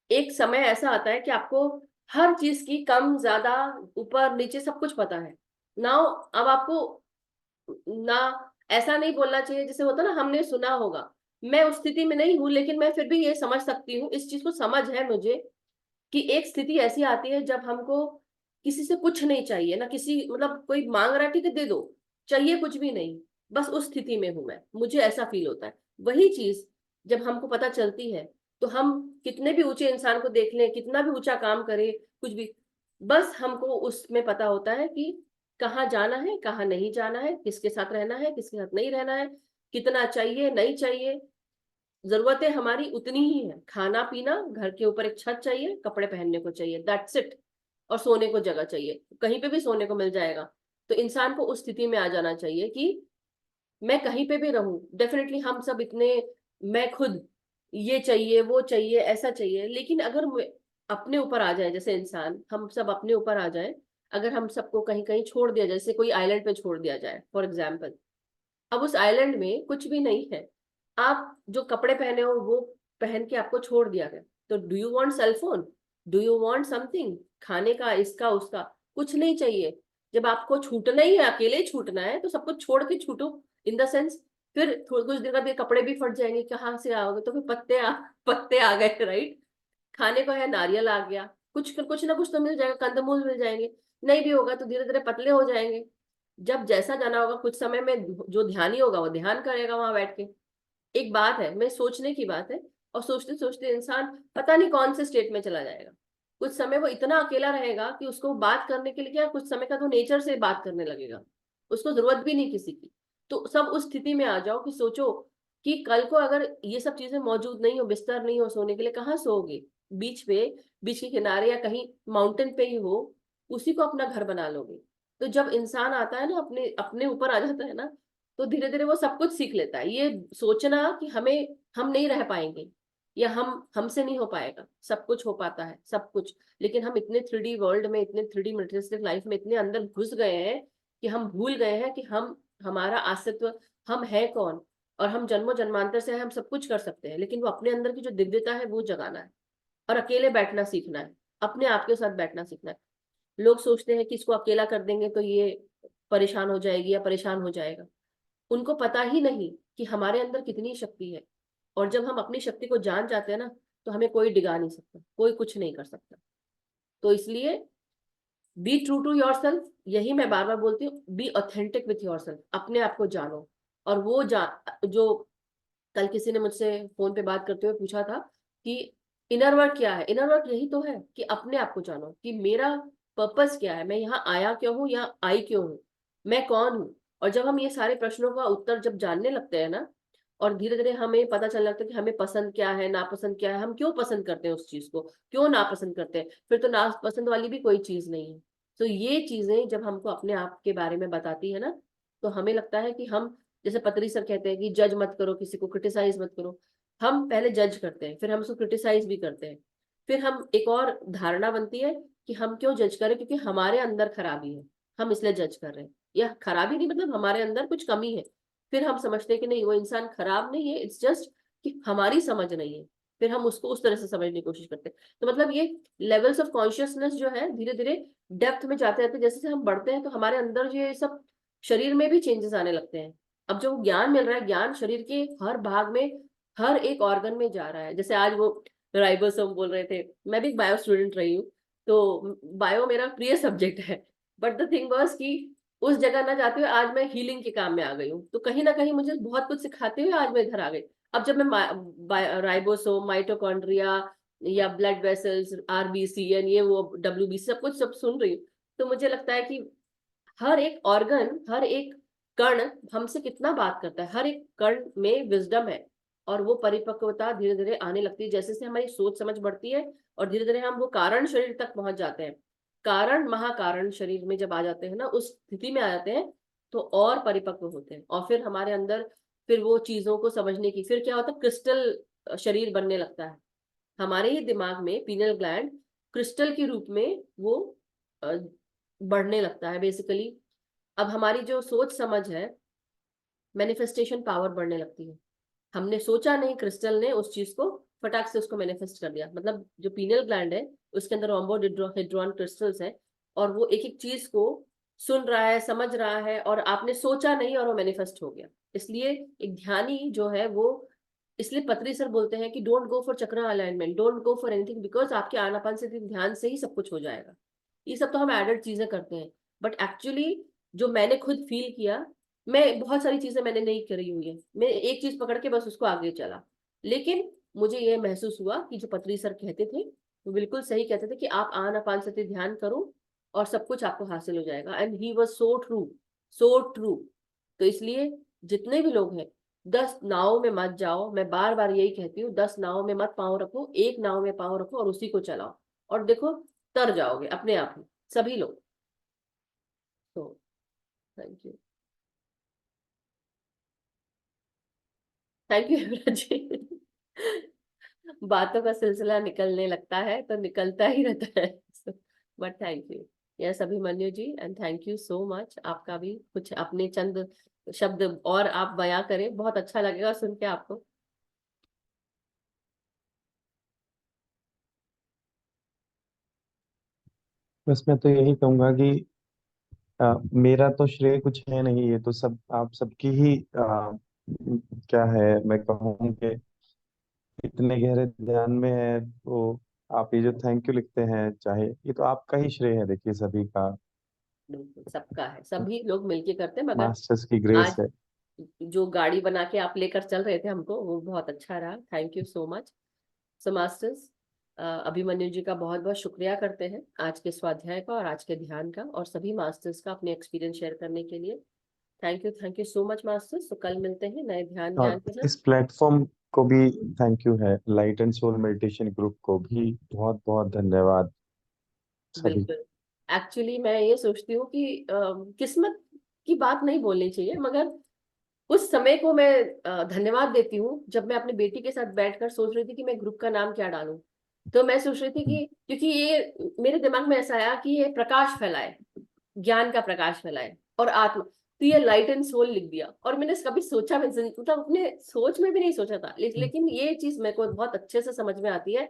एक समय ऐसा आता है कि आपको हर चीज की कम ज्यादा ऊपर नीचे सब कुछ पता है। नाउ अब आपको ना ऐसा नहीं बोलना चाहिए जैसे होता ना हमने सुना होगा, मैं उस स्थिति में नहीं हूं लेकिन मैं फिर भी ये समझ सकती हूँ, इस चीज को समझ है मुझे कि एक स्थिति ऐसी आती है जब हमको किसी से कुछ नहीं चाहिए ना, किसी मतलब कोई मांग रहा है ठीक है दे दो, चाहिए कुछ भी नहीं, बस उस स्थिति में हूं मैं, मुझे ऐसा फील होता है। वही चीज जब हमको पता चलती है तो हम कितने भी ऊंचे इंसान को देख लें, कितना भी ऊंचा काम करे, कुछ भी, बस हमको उसमें पता होता है कि कहाँ जाना है, कहाँ नहीं जाना है, किसके साथ रहना है, किसके साथ नहीं रहना है, कितना चाहिए नहीं चाहिए। जरूरतें हमारी उतनी ही है, खाना पीना, घर के ऊपर एक छत चाहिए, कपड़े पहनने को चाहिए, दैट्स इट। और सोने को जगह चाहिए, कहीं पे भी सोने को मिल जाएगा। तो इंसान को उस स्थिति में आ जाना चाहिए कि मैं कहीं पे भी रहूं, डेफिनेटली हम सब इतने, मैं खुद ये चाहिए वो चाहिए ऐसा चाहिए, लेकिन अगर अपने ऊपर आ जाए, जैसे इंसान हम सब अपने ऊपर आ जाए, अगर हम सबको कहीं कहीं छोड़ दिया, जैसे कोई आइलैंड पे छोड़ दिया जाए फॉर एग्जाम्पल, अब उस आइलैंड में कुछ भी नहीं है, आप जो कपड़े पहने हो वो पहन के आपको छोड़ दिया गया, तो do you want cell phone, do you want something खाने का, इसका उसका, कुछ नहीं चाहिए। जब आपको छूटना ही है, अकेले ही छूटना है, तो सब कुछ छोड़ के छूटो, इन द सेंस। फिर कुछ देर बाद ये कपड़े भी फट जाएंगे, कहाँ से आओगे, तो फिर पत्ते आ गए, राइट। खाने को है, नारियल आ गया, कुछ ना कुछ तो मिल जाएगा, कंदमूल मिल जाएंगे। नहीं भी होगा तो धीरे धीरे पतले हो जाएंगे। जब जैसा जाना होगा, कुछ समय में जो ध्यानी होगा वो ध्यान करेगा वहां बैठ के। एक बात है, मैं सोचने की बात है, और सोचते सोचते इंसान पता नहीं कौन से स्टेट में चला जाएगा। कुछ समय वो इतना अकेला रहेगा कि उसको बात करने के लिए क्या, कुछ समय का तो नेचर से बात करने लगेगा, उसको जरूरत भी नहीं किसी की। तो सब उस स्थिति में आ जाओ कि सोचो कि कल को अगर ये सब चीजें मौजूद नहीं हो, बिस्तर नहीं हो सोने के लिए, कहाँ सोओगे? बीच पे, बीच के किनारे, या कहीं माउंटेन पे ही हो, उसी को अपना घर बना लोगे। तो जब इंसान आता है ना, अपने अपने ऊपर आ जाता है ना, तो धीरे धीरे वो सब कुछ सीख लेता है। ये सोचना कि हम नहीं रह पाएंगे, या हमसे नहीं हो पाएगा, सब कुछ हो पाता है, सब कुछ। लेकिन हम इतने 3D वर्ल्ड में, इतने 3D मटेरियलिस्टिक लाइफ में इतने अंदर घुस गए हैं कि हम भूल गए हैं कि हमारा अस्तित्व, हम है कौन, और हम जन्मों जन्मांतर से हम सब कुछ कर सकते हैं, लेकिन वो अपने अंदर की जो दिव्यता है वो जगाना है, और अकेले बैठना सीखना है, अपने आप के साथ बैठना सीखना है। लोग सोचते हैं कि इसको अकेला कर देंगे तो ये परेशान हो जाएगी या परेशान हो जाएगा। उनको पता ही नहीं कि हमारे अंदर कितनी शक्ति है, और जब हम अपनी शक्ति को जान जाते हैं ना, तो हमें कोई डिगा नहीं सकता, कोई कुछ नहीं कर सकता। तो इसलिए be true to yourself, यही मैं बार बार बोलती हूँ, be authentic with yourself, अपने आप को जानो। और वो जो कल किसी ने मुझसे फोन पे बात करते हुए पूछा था कि इनर वर्क क्या है, इनर वर्क यही तो है कि अपने आप को जानो कि मेरा पर्पस क्या है, मैं यहाँ आया क्यों हूँ, यहाँ आई क्यों हूँ, मैं कौन हूँ। और जब हम ये सारे प्रश्नों का उत्तर जब जानने लगते हैं ना, और धीरे धीरे हमें पता चलने लगता है कि हमें पसंद क्या है, नापसंद क्या है, हम क्यों पसंद करते हैं उस चीज को, क्यों नापसंद करते हैं, फिर तो नापसंद वाली भी कोई चीज नहीं है। तो ये चीजें जब हमको अपने आप के बारे में बताती है ना, तो हमें लगता है कि हम, जैसे पतरी सर कहते हैं कि जज मत करो, किसी को क्रिटिसाइज मत करो। हम पहले जज करते हैं, फिर हम उसको क्रिटिसाइज भी करते हैं, फिर हम एक और धारणा बनती है कि हम क्यों जज करें, क्योंकि हमारे अंदर खराबी है, हम इसलिए जज कर रहे हैं। या खराबी नहीं, मतलब हमारे अंदर कुछ कमी है, फिर हम समझते हैं कि नहीं वो इंसान खराब नहीं है, इट्स जस्ट कि हमारी समझ नहीं है, फिर हम उसको उस तरह से समझने की कोशिश करते हैं। तो मतलब ये लेवल्स ऑफ कॉन्शियसनेस जो है धीरे धीरे डेप्थ में जाते जाते, जैसे जैसे हम बढ़ते हैं, तो हमारे अंदर जो ये सब शरीर में भी चेंजेस आने लगते हैं। अब जो ज्ञान मिल रहा है, ज्ञान शरीर के हर भाग में, हर एक ऑर्गन में जा रहा है। जैसे आज वो राइबोसोम बोल रहे थे, मैं भी बायो स्टूडेंट रही हूँ, तो बायो मेरा प्रिय सब्जेक्ट है, बट द थिंग वाज कि उस जगह ना जाते हुए आज मैं हीलिंग के काम में आ गई हूँ, तो कहीं ना कहीं मुझे बहुत कुछ सिखाते हुए आज मैं इधर आ गई। अब जब मैं राइबोसोम, माइटोकॉन्ड्रिया, या ब्लड वेसल्स, RBC ये वो WBC सब कुछ सब सुन रही हूँ, तो मुझे लगता है कि हर एक ऑर्गन, हर एक कण हमसे कितना बात करता है, हर एक कण में विजडम है, और वो परिपक्वता धीरे धीरे आने लगती है जैसे जैसे हमारी सोच समझ बढ़ती है, और धीरे धीरे हम वो कारण शरीर तक पहुंच जाते हैं। कारण महाकारण शरीर में जब आ जाते हैं ना, उस स्थिति में आ जाते हैं, तो और परिपक्व होते हैं, और फिर हमारे अंदर फिर वो चीजों को समझने की, फिर क्या होता है, क्रिस्टल शरीर बनने लगता है। हमारे ही दिमाग में पीनल ग्लैंड क्रिस्टल के रूप में वो बढ़ने लगता है बेसिकली। अब हमारी जो सोच समझ है, मैनिफेस्टेशन पावर बढ़ने लगती है। हमने सोचा नहीं, क्रिस्टल ने उस चीज को फटाक से उसको मैनिफेस्ट कर दिया। मतलब जो पीनल ग्लैंड है उसके अंदर रोम्बोहेड्रॉन क्रिस्टल्स है, और वो एक एक चीज को सुन रहा है, समझ रहा है, और आपने सोचा नहीं और वो मैनिफेस्ट हो गया। इसलिए एक ध्यानी जो है वो, इसलिए पत्री सर बोलते हैं कि डोंट गो फॉर चक्र alignment, don't go for anything, because आपके आनापान से ध्यान से ही सब कुछ हो जाएगा। ये सब तो हम एडेड चीजें करते हैं, बट एक्चुअली जो मैंने खुद फील किया, मैं बहुत सारी चीजें मैंने नहीं करी हुई है, मैं एक चीज पकड़ के बस उसको आगे चला, लेकिन मुझे ये महसूस हुआ कि जो पत्री सर कहते थे वो बिल्कुल सही कहते थे कि आप आनापानसति ध्यान करो और सब कुछ आपको हासिल हो जाएगा। And he was so true, so true. तो इसलिए जितने भी लोग हैं, 10 नाव में मत जाओ। मैं बार बार यही कहती हूँ, 10 नाव में मत पाँव रखो, एक नाव में पाँव रखो और उसी को चलाओ, और देखो तर जाओगे अपने आप ही, सभी लोग। तो thank you, thank you Hemraj ji. बातों का सिलसिला निकलने लगता है तो निकलता ही रहता है। But thank you, yes Abhimanyu ji, and thank you so much. आपका भी कुछ अपने चंद शब्द और आप बयां करें, बहुत अच्छा लगेगा सुन के आपको। बस मैं तो यही कहूंगा कि मेरा तो श्रेय कुछ है नहीं, ये तो सब आप सबकी ही क्या है, मैं कहूँ कि इतने गहरे ध्यान में है तो आप ये जो थैंक यू लिखते हैं, चाहे ये तो आपका ही श्रेय है, देखिए सभी का, बिल्कुल सबका है, सभी लोग मिलके करते हैं। मगर मास्टर्स की ग्रेस आज है। जो गाड़ी बना के आप लेकर चल रहे थे हमको, वो बहुत अच्छा रहा। Thank you so much. So masters, Abhimanyu ji का बहुत बहुत शुक्रिया करते हैं आज के स्वाध्याय का और आज के ध्यान का, और सभी मास्टर्स का अपने एक्सपीरियंस शेयर करने के लिए। Thank you so much masters. तो कल मिलते हैं नए ध्यान ज्ञान और के साथ। इस प्लेटफॉर्म को भी थैंक यू है, light and soul meditation group को भी बहुत बहुत धन्यवाद सभी। बिल्कुल, एक्चुअली मैं ये सोचती हूँ कि किस्मत की बात नहीं बोलनी चाहिए, मगर उस समय को मैं धन्यवाद देती हूँ जब मैं अपनी बेटी के साथ बैठकर सोच रही थी कि मैं ग्रुप का नाम क्या डालूं। तो मैं सोच रही थी कि क्योंकि ये मेरे दिमाग में ऐसा आया कि ये प्रकाश फैलाए, ज्ञान का प्रकाश फैलाए और आत्मा, तो ये लाइट एंड सोल लिख दिया। और मैंने कभी सोचा, मैं मतलब अपने सोच में भी नहीं सोचा था, लेकिन ये चीज मेरे को बहुत अच्छे से समझ में आती है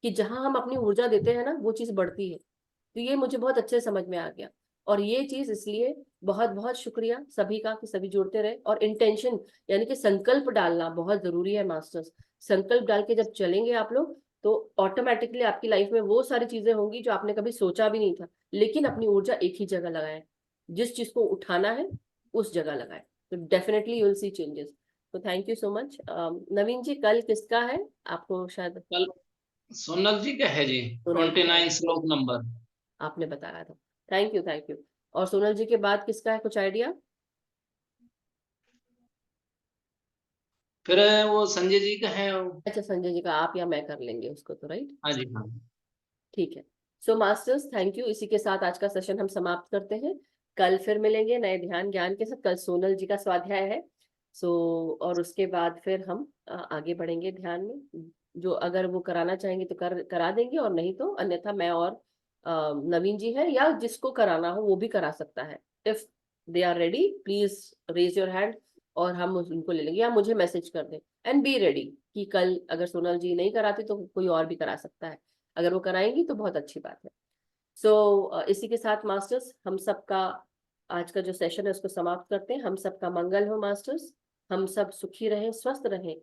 कि जहां हम अपनी ऊर्जा देते हैं ना, वो चीज बढ़ती है। तो ये मुझे बहुत अच्छे से समझ में आ गया। और ये चीज इसलिए बहुत बहुत शुक्रिया सभी का कि सभी जुड़ते रहे। और इंटेंशन यानी कि संकल्प डालना बहुत जरूरी है मास्टर्स। संकल्प डाल के जब चलेंगे आप लोग, तो ऑटोमेटिकली आपकी लाइफ में वो सारी चीजें होंगी जो आपने कभी सोचा भी नहीं था। लेकिन अपनी ऊर्जा एक ही जगह लगाएं, जिस चीज को उठाना है उस जगह लगाएं, तो definitely you will see changes. तो थैंक यू सो मच। नवीन जी, कल किसका है? आपको शायद कल सोनल जी का है जी, सोनल जी का 29 श्लोक नंबर। आपने बताया था। Thank you, thank you. और सोनल जी के बाद किसका है, कुछ आइडिया? फिर वो संजय जी का है। अच्छा, संजय जी का आप या मैं कर लेंगे उसको, तो राइट। हाँ जी, हाँ। ठीक है। सो मास्टर्स, थैंक यू। इसी के साथ आज का सेशन हम समाप्त करते हैं। कल फिर मिलेंगे नए ध्यान ज्ञान के साथ। कल सोनल जी का स्वाध्याय है। सो और उसके बाद फिर हम आगे बढ़ेंगे ध्यान में। जो अगर वो कराना चाहेंगे तो करा देंगे, और नहीं तो अन्यथा मैं और नवीन जी है, या जिसको कराना हो वो भी करा सकता है। If they are ready, please raise your hand और हम उनको ले लेंगे, या मुझे मैसेज कर दें। एंड बी रेडी कि कल अगर सोनल जी नहीं कराती तो कोई और भी करा सकता है। अगर वो कराएंगी तो बहुत अच्छी बात है। सो इसी के साथ मास्टर्स, हम सबका आज का जो सेशन है उसको समाप्त करते हैं। हम सबका मंगल हो मास्टर्स। हम सब सुखी रहें, स्वस्थ रहें,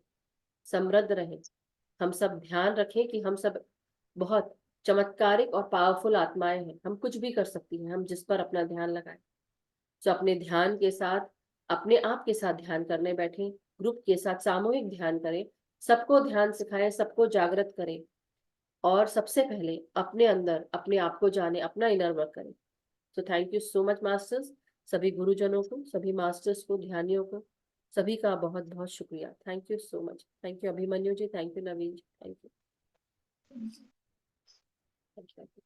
समृद्ध रहें। हम सब ध्यान रखें कि हम सब बहुत चमत्कारिक और पावरफुल आत्माएं हैं। हम कुछ भी कर सकती हैं, हम जिस पर अपना ध्यान लगाएं। तो अपने ध्यान के साथ, अपने आप के साथ ध्यान करने बैठे, ग्रुप के साथ सामूहिक ध्यान करें, सबको ध्यान सिखाएं, सबको जागृत करें, और सबसे पहले अपने अंदर अपने आप को जाने, अपना इनर वर्क करें। तो thank you so much masters. सभी गुरुजनों को, सभी मास्टर्स को, ध्यानियों को, सभी का बहुत बहुत शुक्रिया। Thank you so much. Thank you Abhimanyu ji, thank you Naveen ji, thank you.